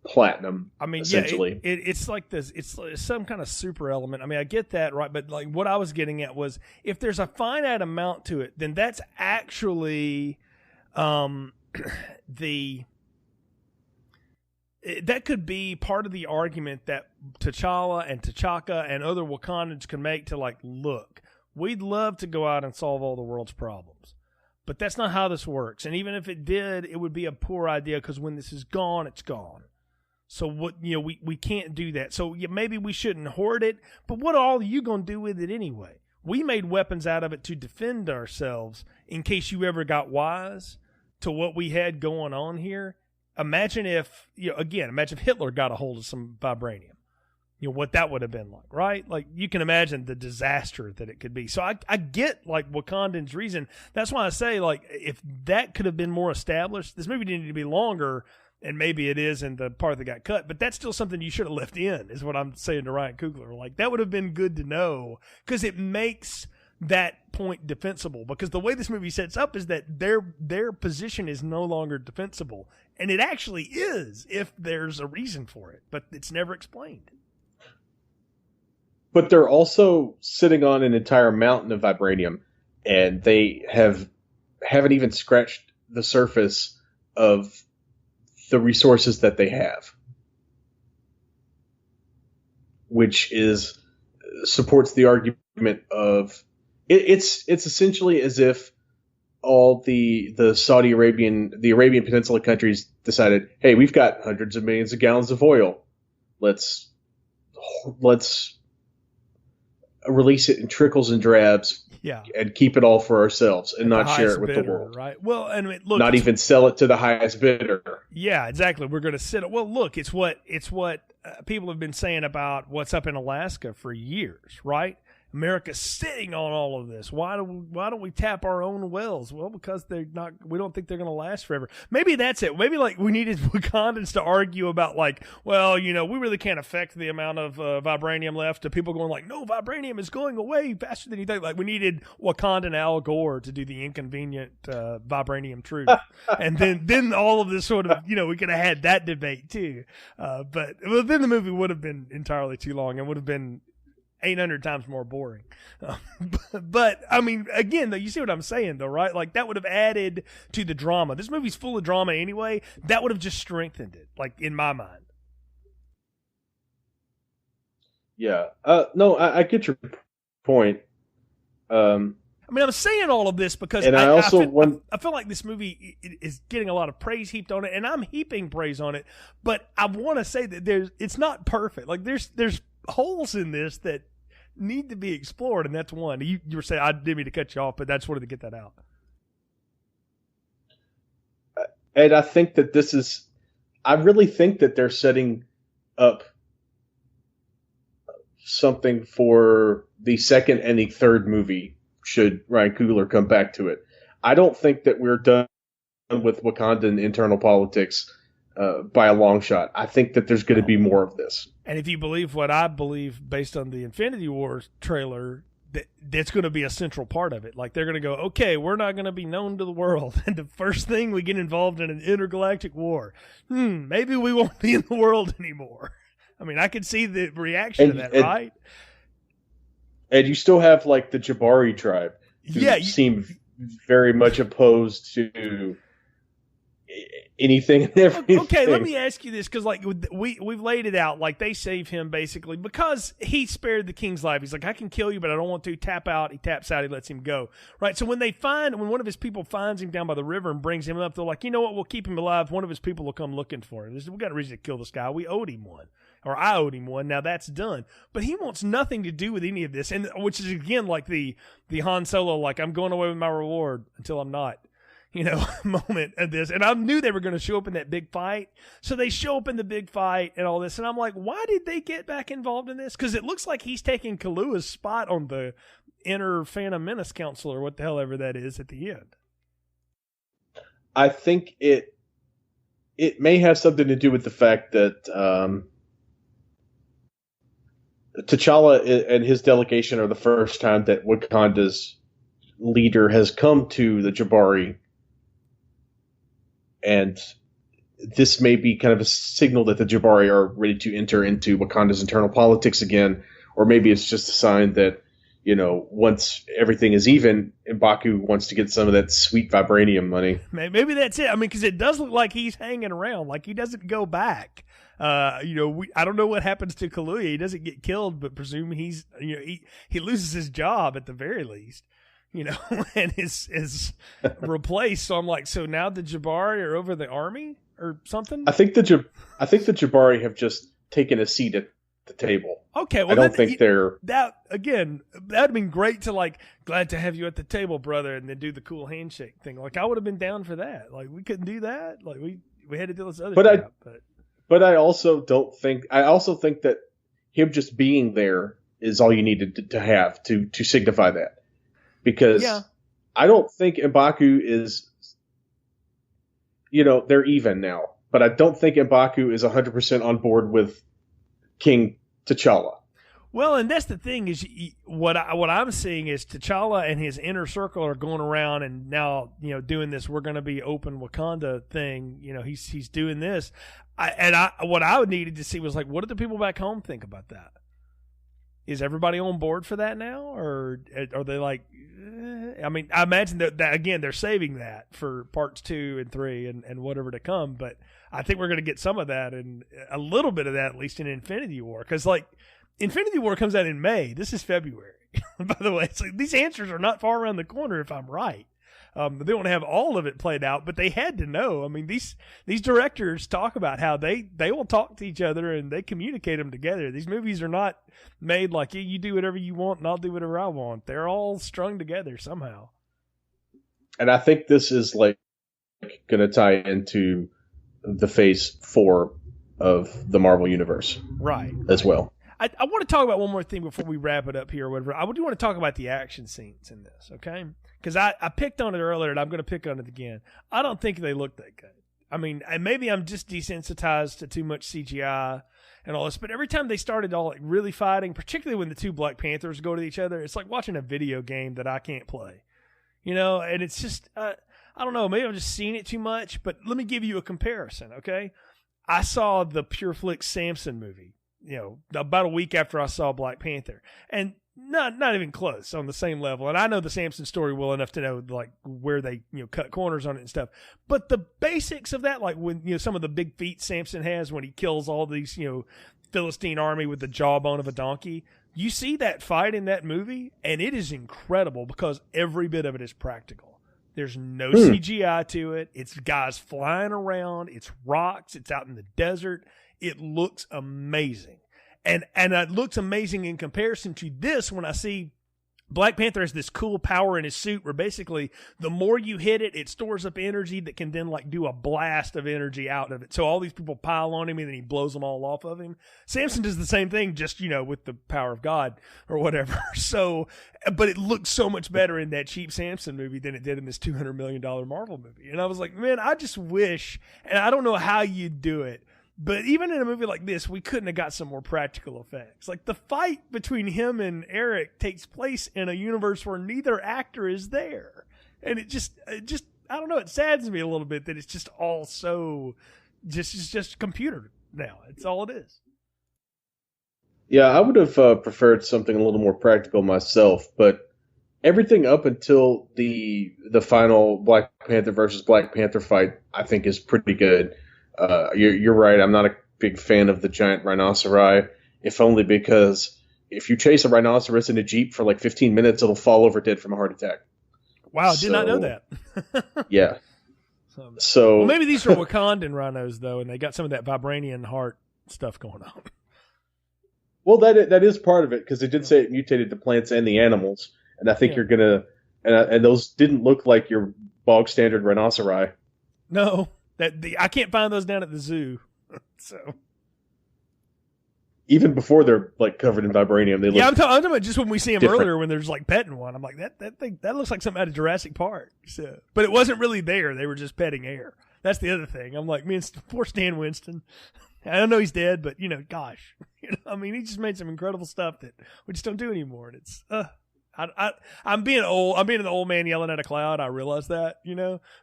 platinum. I mean, essentially. Yeah, it's like this. It's some kind of super element. I mean, I get that, right? But like what I was getting at was, if there's a finite amount to it, then that's actually that could be part of the argument that T'Challa and T'Chaka and other Wakandans can make to, like, look, we'd love to go out and solve all the world's problems, but that's not how this works. And even if it did, it would be a poor idea, because when this is gone, it's gone. So we can't do that. So maybe we shouldn't hoard it, but what all are you going to do with it anyway? We made weapons out of it to defend ourselves in case you ever got wise to what we had going on here. Imagine if, imagine if Hitler got a hold of some vibranium. What that would have been like, right? Like, you can imagine the disaster that it could be. So I get, like, Wakandan's reason. That's why I say, like, if that could have been more established, this movie didn't need to be longer, and maybe it is in the part that got cut, but that's still something you should have left in, is what I'm saying to Ryan Coogler. Like, that would have been good to know, because it makes that point defensible, because the way this movie sets up is that their position is no longer defensible, and it actually is if there's a reason for it, but it's never explained. But they're also sitting on an entire mountain of vibranium, and they haven't even scratched the surface of the resources that they have, which supports the argument of it's essentially as if all the Arabian Peninsula countries decided, hey, we've got hundreds of millions of gallons of oil. Let's release it in trickles and drabs, and keep it all for ourselves and not share it with the world. Right. Well, and look, not even sell it to the highest bidder. Yeah, exactly. We're going to sit. Well, look, it's what people have been saying about what's up in Alaska for years, right? America's sitting on all of this. Why don't we tap our own wells? Well, because we don't think they're going to last forever. Maybe that's it. Maybe, like, we needed Wakandans to argue about, like, well, we really can't affect the amount of vibranium left, to people going like, no, vibranium is going away faster than you think. Like, we needed Wakandan Al Gore to do the inconvenient vibranium truth. And then all of this sort of, we could have had that debate too. But then the movie would have been entirely too long and would have been 800 times more boring. But I mean, again, though, you see what I'm saying, though, right? Like, that would have added to the drama. This movie's full of drama anyway. That would have just strengthened it, like, in my mind. Yeah. No, I get your point. I mean, I'm saying all of this because I feel like this movie is getting a lot of praise heaped on it, and I'm heaping praise on it. But I want to say that it's not perfect. Like, there's holes in this that need to be explored, and that's one. You were saying, I didn't mean to cut you off, but I just wanted to get that out. And I think that I really think that they're setting up something for the second and the third movie, should Ryan Coogler come back to it. I don't think that we're done with Wakandan internal politics by a long shot. I think that there's going to be more of this. And if you believe what I believe based on the Infinity War trailer, that's going to be a central part of it. Like, they're going to go, okay, we're not going to be known to the world. And the first thing we get involved in an intergalactic war, maybe we won't be in the world anymore. I mean, I could see the reaction to that, right? And you still have like the Jabari tribe, who seem very much opposed to anything and everything. Okay, let me ask you this, because like we've laid it out, like they save him basically because he spared the king's life. He's like, I can kill you, but I don't want to. Tap out. He taps out. He lets him go. Right. So when one of his people finds him down by the river and brings him up, they're like, you know what? We'll keep him alive. One of his people will come looking for him. We got a reason to kill this guy. We owed him one. Or I owed him one. Now that's done. But he wants nothing to do with any of this, and which is again like the Han Solo, like I'm going away with my reward until I'm not, moment of this. And I knew they were going to show up in that big fight, so they show up in the big fight and all this, and I'm like, why did they get back involved in this? Because it looks like he's taking Kaluuya's spot on the inner Phantom Menace Council, or what the hell ever that is at the end. I think it may have something to do with the fact that T'Challa and his delegation are the first time that Wakanda's leader has come to the Jabari, and this may be kind of a signal that the Jabari are ready to enter into Wakanda's internal politics again, or maybe it's just a sign that, once everything is even, M'Baku wants to get some of that sweet vibranium money. Maybe that's it. I mean, because it does look like he's hanging around, like he doesn't go back. I don't know what happens to Kaluuya. He doesn't get killed, but presume he's, he loses his job at the very least, and is replaced. So I'm like, so now the Jabari are over the army or something? I think the Jabari have just taken a seat at the table. Okay, well, I don't think they're that again. That'd have been great to like, glad to have you at the table, brother, and then do the cool handshake thing. Like I would have been down for that. Like we couldn't do that. Like we had to do this other crap. But I also think that him just being there is all you needed to have to signify that, because I don't think M'Baku is, they're even now, but I don't think M'Baku is 100% on board with King T'Challa. Well, and that's the thing is what I'm seeing is T'Challa and his inner circle are going around and now doing this. We're going to be open Wakanda thing. He's doing this, what I would needed to see was like, what do the people back home think about that? Is everybody on board for that now, or are they like? I mean, I imagine that again they're saving that for parts 2 and 3 and whatever to come. But I think we're going to get some of that and a little bit of that at least in Infinity War, because like Infinity War comes out in May. This is February, by the way. It's like these answers are not far around the corner if I'm right. They don't have all of it played out, but they had to know. I mean, these directors talk about how they will talk to each other and they communicate them together. These movies are not made like, you do whatever you want and I'll do whatever I want. They're all strung together somehow. And I think this is like going to tie into the Phase 4 of the Marvel Universe, right? As well. I want to talk about one more thing before we wrap it up here or whatever. I do want to talk about the action scenes in this, okay? Because I picked on it earlier and I'm going to pick on it again. I don't think they look that good. I mean, and maybe I'm just desensitized to too much CGI and all this, but every time they started all like really fighting, particularly when the two Black Panthers go to each other, it's like watching a video game that I can't play. And it's just, I don't know, maybe I've just seen it too much, but let me give you a comparison, okay? I saw the Pure Flix Samson movie, about a week after I saw Black Panther, and not even close on the same level. And I know the Samson story well enough to know like where they cut corners on it and stuff. But the basics of that, like when some of the big feats Samson has when he kills all these Philistine army with the jawbone of a donkey, you see that fight in that movie, and it is incredible because every bit of it is practical. There's no CGI to it. It's guys flying around. It's rocks. It's out in the desert. It looks amazing. And it looks amazing in comparison to this when I see Black Panther has this cool power in his suit where basically the more you hit it, it stores up energy that can then like do a blast of energy out of it. So all these people pile on him and then he blows them all off of him. Samson does the same thing, just, with the power of God or whatever. So, but it looks so much better in that cheap Samson movie than it did in this $200 million Marvel movie. And I was like, man, I just wish, and I don't know how you do it, but even in a movie like this, we couldn't have got some more practical effects. Like the fight between him and Eric takes place in a universe where neither actor is there. And it just I don't know, it saddens me a little bit that it's just all so it's just computer now. It's all it is. Yeah, I would have preferred something a little more practical myself, but everything up until the final Black Panther versus Black Panther fight, I think, is pretty good. You're right. I'm not a big fan of the giant rhinoceros, if only because if you chase a rhinoceros in a jeep for like 15 minutes, it'll fall over dead from a heart attack. Wow, did not know that. Yeah. Well, maybe these are Wakandan rhinos though, and they got some of that vibranium heart stuff going on. Well, that is part of it because they did say it mutated the plants and the animals, and I think you're gonna and those didn't look like your bog standard rhinoceri. No, I can't find those down at the zoo. So even before they're like covered in vibranium, they look. Yeah, I'm talking about just when we see them earlier when there's like petting one. I'm like that thing that looks like something out of Jurassic Park. So, but it wasn't really there. They were just petting air. That's the other thing. I'm like, man, poor Stan Winston. I don't know he's dead, but gosh, I mean, he just made some incredible stuff that we just don't do anymore. And it's, I'm being old. I'm being an old man yelling at a cloud. I realize that,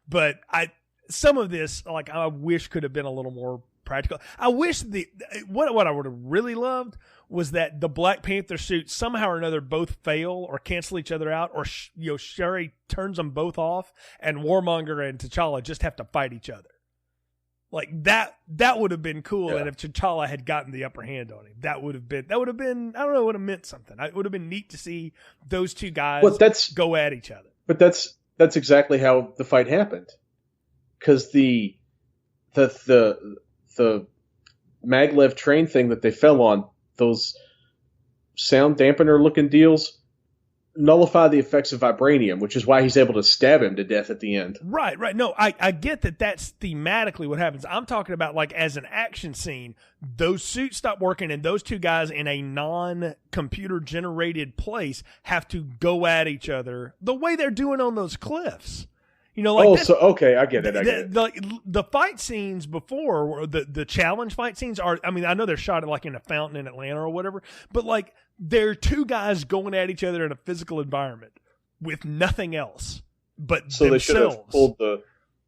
but some of this, like, I wish could have been a little more practical. I wish what I would have really loved was that the Black Panther suits somehow or another both fail or cancel each other out, or Shuri turns them both off, and Warmonger and T'Challa just have to fight each other. Like that would have been cool. Yeah. And if T'Challa had gotten the upper hand on him, that would have been, I don't know, would have meant something. It would have been neat to see those two guys go at each other. But that's exactly how the fight happened. Cause the maglev train thing that they fell on, those sound dampener looking deals, nullify the effects of vibranium, which is why he's able to stab him to death at the end. Right. No, I get that that's thematically what happens. I'm talking about, like, as an action scene, those suits stop working and those two guys in a non-computer generated place have to go at each other the way they're doing on those cliffs. Okay, I get it. The fight scenes before, the challenge fight scenes are, I mean, I know they're shot like in a fountain in Atlanta or whatever, but like they're two guys going at each other in a physical environment with nothing else but so themselves. They should have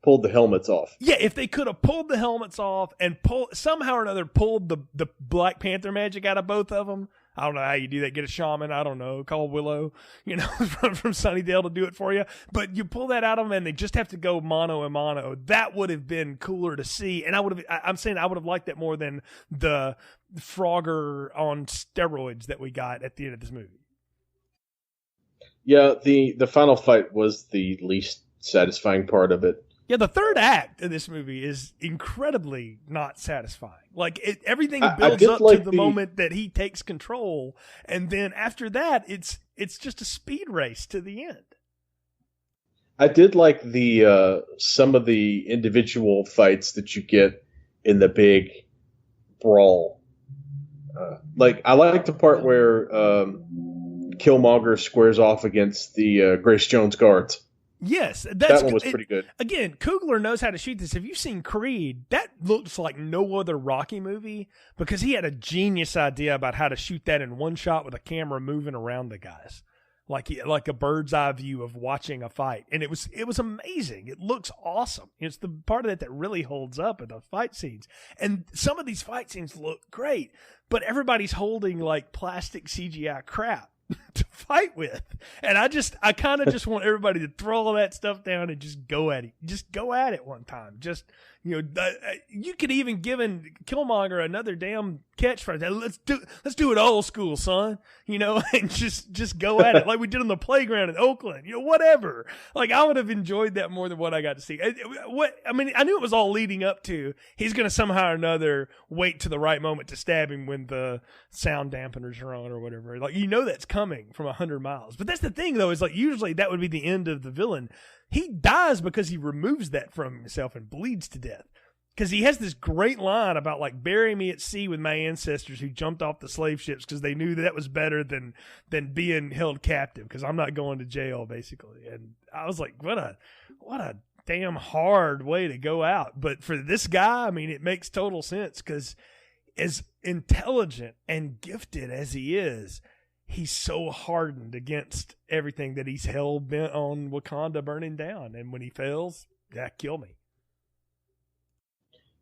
pulled the helmets off. Yeah, if they could have pulled the helmets off and somehow or another pulled the Black Panther magic out of both of them. I don't know how you do that. Get a shaman, I don't know, call Willow, from Sunnydale to do it for you. But you pull that out of them and they just have to go mano a mano. That would have been cooler to see. And I would have liked that more than the Frogger on steroids that we got at the end of this movie. Yeah, the final fight was the least satisfying part of it. Yeah, the third act of this movie is incredibly not satisfying. Like, everything builds up to the moment that he takes control, and then after that, it's just a speed race to the end. I did like the some of the individual fights that you get in the big brawl. Like, I like the part where Killmonger squares off against the Grace Jones guards. Yes, that one was pretty good. Again, Coogler knows how to shoot this. Have you seen Creed? That looks like no other Rocky movie because he had a genius idea about how to shoot that in one shot with a camera moving around the guys, like a bird's eye view of watching a fight, and it was amazing. It looks awesome. It's the part of that really holds up in the fight scenes, and some of these fight scenes look great, but everybody's holding like plastic CGI crap to fight with, and I kind of just want everybody to throw all that stuff down and just go at it. Just go at it one time. Just you could even give Killmonger another damn catchphrase. Let's do it old school, son. And just go at it like we did on the playground in Oakland. Whatever. Like, I would have enjoyed that more than what I got to see. I knew it was all leading up to he's going to somehow or another wait to the right moment to stab him when the sound dampeners are on or whatever. Like, that's coming from 100 miles. But that's the thing, though, is like usually that would be the end of the villain. He dies because he removes that from himself and bleeds to death. Because he has this great line about, like, bury me at sea with my ancestors who jumped off the slave ships because they knew that was better than being held captive because I'm not going to jail, basically. And I was like, what a damn hard way to go out. But for this guy, I mean, it makes total sense because as intelligent and gifted as he is, he's so hardened against everything that he's hell bent on Wakanda burning down. And when he fails, kill me.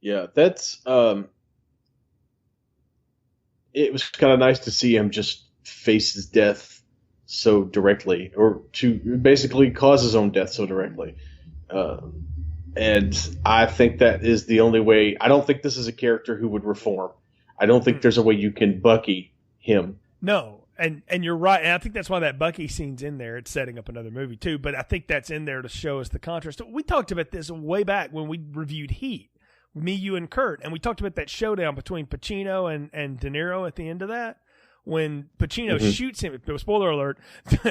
Yeah, that's it was kind of nice to see him just face his death so directly, or to basically cause his own death so directly. And I think that is the only way. I don't think this is a character who would reform. I don't think there's a way you can Bucky him. No, and you're right. And I think that's why that Bucky scene's in there. It's setting up another movie, too. But I think that's in there to show us the contrast. We talked about this way back when we reviewed Heat, me, you, and Kurt. And we talked about that showdown between Pacino and De Niro at the end of that. When Pacino shoots him, spoiler alert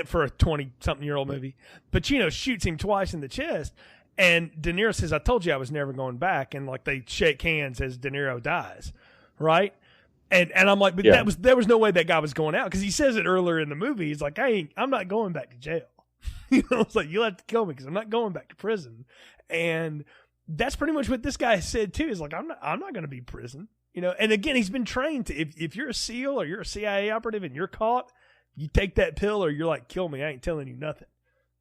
for a 20-something-year-old movie, Pacino shoots him twice in the chest. And De Niro says, I told you I was never going back. And like they shake hands as De Niro dies, right? And I'm like, but there was no way that guy was going out, because he says it earlier in the movie. He's like, I'm not going back to jail. It's like, you'll have to kill me because I'm not going back to prison. And that's pretty much what this guy said too. Is like, I'm not going to be prison. And again, he's been trained to, if you're a SEAL or you're a CIA operative and you're caught, you take that pill or you're like, kill me. I ain't telling you nothing.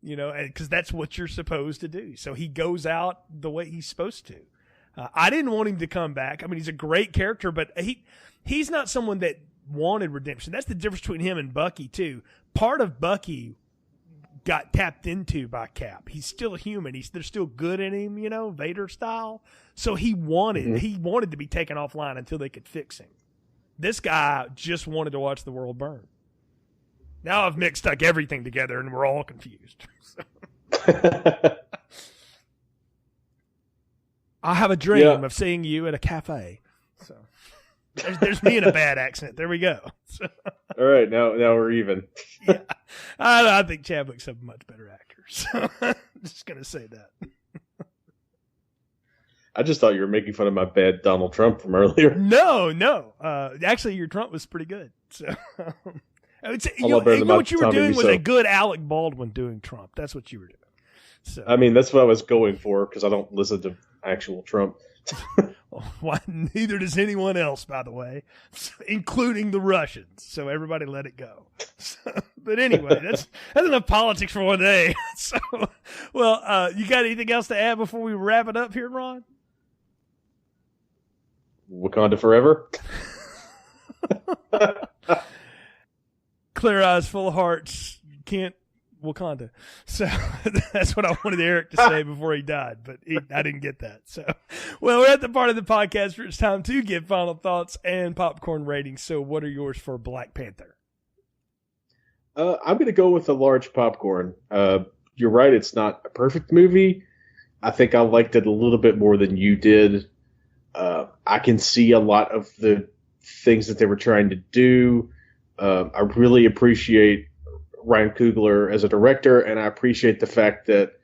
And because that's what you're supposed to do. So he goes out the way he's supposed to. I didn't want him to come back. I mean, he's a great character, but he's not someone that wanted redemption. That's the difference between him and Bucky, too. Part of Bucky got tapped into by Cap. He's still human. There's still good in him, Vader style. So he wanted to be taken offline until they could fix him. This guy just wanted to watch the world burn. Now I've mixed everything together and we're all confused. I have a dream of seeing you at a cafe. So there's me in a bad accent. There we go. So, all right, now we're even. Yeah, I think Chadwick's a much better actor. So I'm just gonna say that. I just thought you were making fun of my bad Donald Trump from earlier. No. Actually, your Trump was pretty good. So. I would say, what you were doing was a good Alec Baldwin doing Trump. That's what you were doing. So, I mean, that's what I was going for, because I don't listen to actual Trump. Well, neither does anyone else, by the way, including the Russians. So everybody let it go. But anyway, that's enough politics for one day. So, well, you got anything else to add before we wrap it up here, Ron? Wakanda forever. Clear eyes, full of hearts. Can't Wakanda. So that's what I wanted Eric to say before he died, but I didn't get that. So, well, we're at the part of the podcast where it's time to give final thoughts and popcorn ratings. So what are yours for Black Panther? I'm going to go with a large popcorn. You're right. It's not a perfect movie. I think I liked it a little bit more than you did. I can see a lot of the things that they were trying to do. I really appreciate Ryan Coogler as a director, and I appreciate the fact that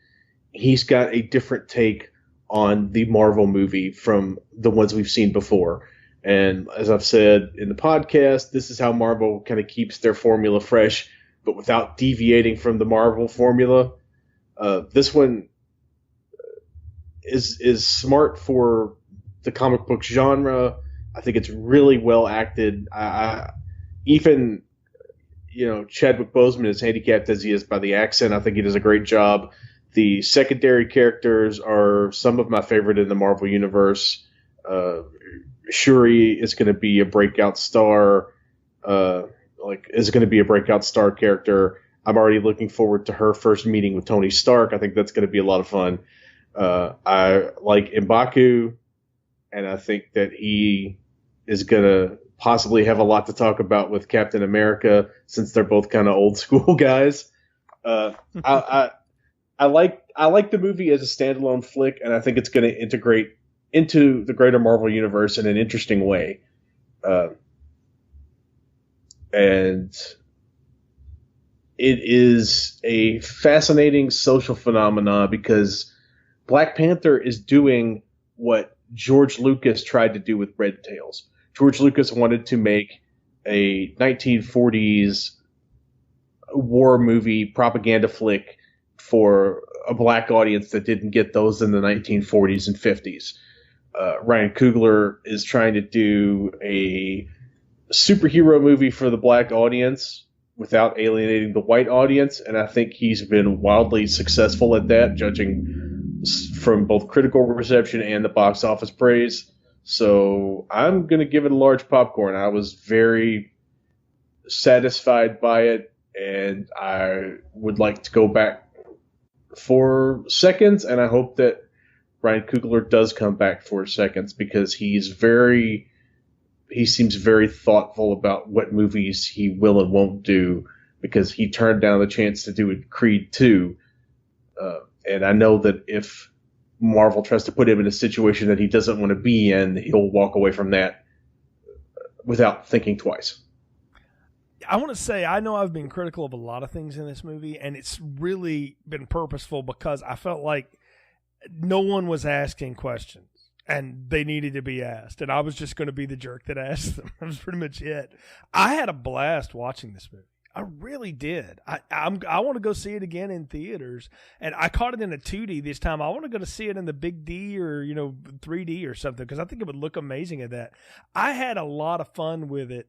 he's got a different take on the Marvel movie from the ones we've seen before. And as I've said in the podcast, this is how Marvel kind of keeps their formula fresh, but without deviating from the Marvel formula. This one is smart for the comic book genre. I think it's really well acted. Even, Chadwick Boseman, as handicapped as he is by the accent, I think he does a great job. The secondary characters are some of my favorite in the Marvel universe. Shuri is going to be a breakout star. Is going to be a breakout star character. I'm already looking forward to her first meeting with Tony Stark. I think that's going to be a lot of fun. I like M'Baku, and I think that he is going to possibly have a lot to talk about with Captain America, since they're both kind of old school guys. I like the movie as a standalone flick, and I think it's going to integrate into the greater Marvel universe in an interesting way. And it is a fascinating social phenomenon, because Black Panther is doing what George Lucas tried to do with Red Tails. George Lucas wanted to make a 1940s war movie propaganda flick for a black audience that didn't get those in the 1940s and 50s. Ryan Coogler is trying to do a superhero movie for the black audience without alienating the white audience, and I think he's been wildly successful at that, judging from both critical reception and the box office praise. So I'm going to give it a large popcorn. I was very satisfied by it, and I would like to go back for seconds, and I hope that Ryan Coogler does come back for seconds, because he seems very thoughtful about what movies he will and won't do, because he turned down the chance to do Creed 2. And I know that if Marvel tries to put him in a situation that he doesn't want to be in, he'll walk away from that without thinking twice. I want to say, I know I've been critical of a lot of things in this movie, and it's really been purposeful because I felt like no one was asking questions, and they needed to be asked, and I was just going to be the jerk that asked them. That was pretty much it. I had a blast watching this movie. I really did. I want to go see it again in theaters, and I caught it in a 2D this time. I want to go to see it in the big D or 3D or something, because I think it would look amazing at that. I had a lot of fun with it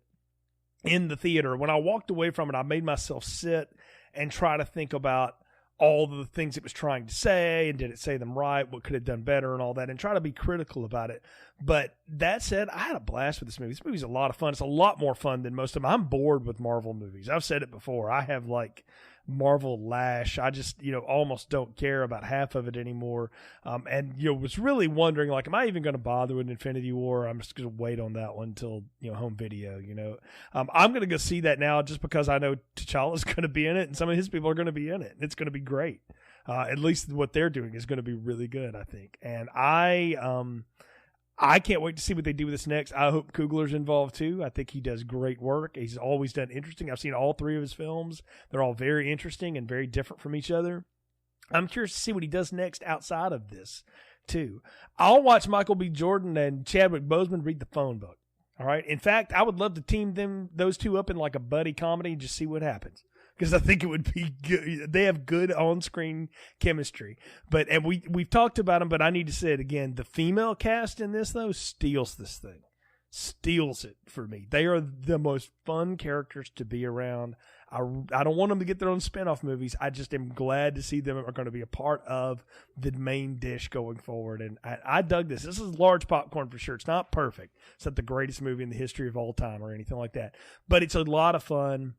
in the theater. When I walked away from it, I made myself sit and try to think about all the things it was trying to say, and did it say them right, what could have done better, and all that, and try to be critical about it. But that said, I had a blast with this movie. This movie's a lot of fun. It's a lot more fun than most of them. I'm bored with Marvel movies. I've said it before. I have like Marvel lash. I just, almost don't care about half of it anymore. And was really wondering, like, am I even going to bother with Infinity War? I'm just going to wait on that one until, home video, I'm going to go see that now just because I know T'Challa's going to be in it, and some of his people are going to be in it. It's going to be great. At least what they're doing is going to be really good, I think. And I can't wait to see what they do with this next. I hope Coogler's involved too. I think he does great work. He's always done interesting. I've seen all 3 of his films. They're all very interesting and very different from each other. I'm curious to see what he does next outside of this too. I'll watch Michael B. Jordan and Chadwick Boseman read the phone book. All right. In fact, I would love to team those two up in like a buddy comedy and just see what happens, because I think it would be good. They have good on-screen chemistry. And we've talked about them, but I need to say it again. The female cast in this, though, steals this thing. Steals it for me. They are the most fun characters to be around. I don't want them to get their own spinoff movies. I just am glad to see them are going to be a part of the main dish going forward. And I dug this. This is large popcorn for sure. It's not perfect. It's not the greatest movie in the history of all time or anything like that. But it's a lot of fun.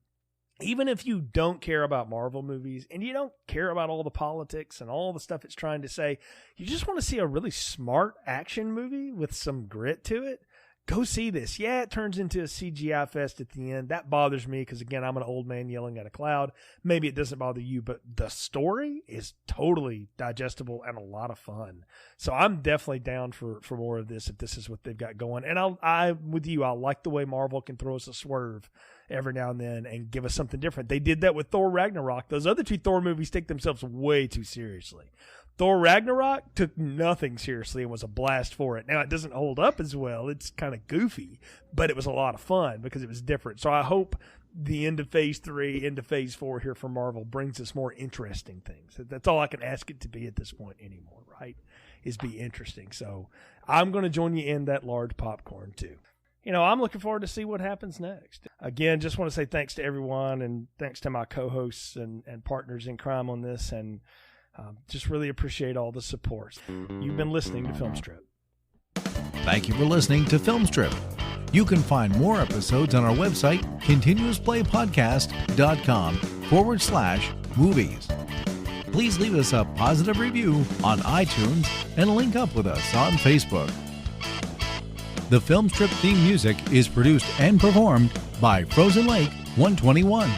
Even if you don't care about Marvel movies and you don't care about all the politics and all the stuff it's trying to say, you just want to see a really smart action movie with some grit to it, go see this. Yeah, it turns into a CGI fest at the end. That bothers me because, again, I'm an old man yelling at a cloud. Maybe it doesn't bother you, but the story is totally digestible and a lot of fun. So I'm definitely down for more of this if this is what they've got going. And I with you, I like the way Marvel can throw us a swerve every now and then and give us something different. They did that with Thor Ragnarok. Those other 2 Thor movies take themselves way too seriously. Thor Ragnarok took nothing seriously and was a blast for it. Now, it doesn't hold up as well. It's kind of goofy, but it was a lot of fun because it was different. So I hope the end of Phase 3, into Phase 4 here for Marvel brings us more interesting things. That's all I can ask it to be at this point anymore, right, is be interesting. So I'm going to join you in that large popcorn too. I'm looking forward to see what happens next. Again, just want to say thanks to everyone, and thanks to my co-hosts and partners in crime on this, and just really appreciate all the support. You've been listening to Filmstrip. Thank you for listening to Filmstrip. You can find more episodes on our website, continuousplaypodcast.com/movies. Please leave us a positive review on iTunes and link up with us on Facebook. The Filmstrip theme music is produced and performed by Frozen Lake 121.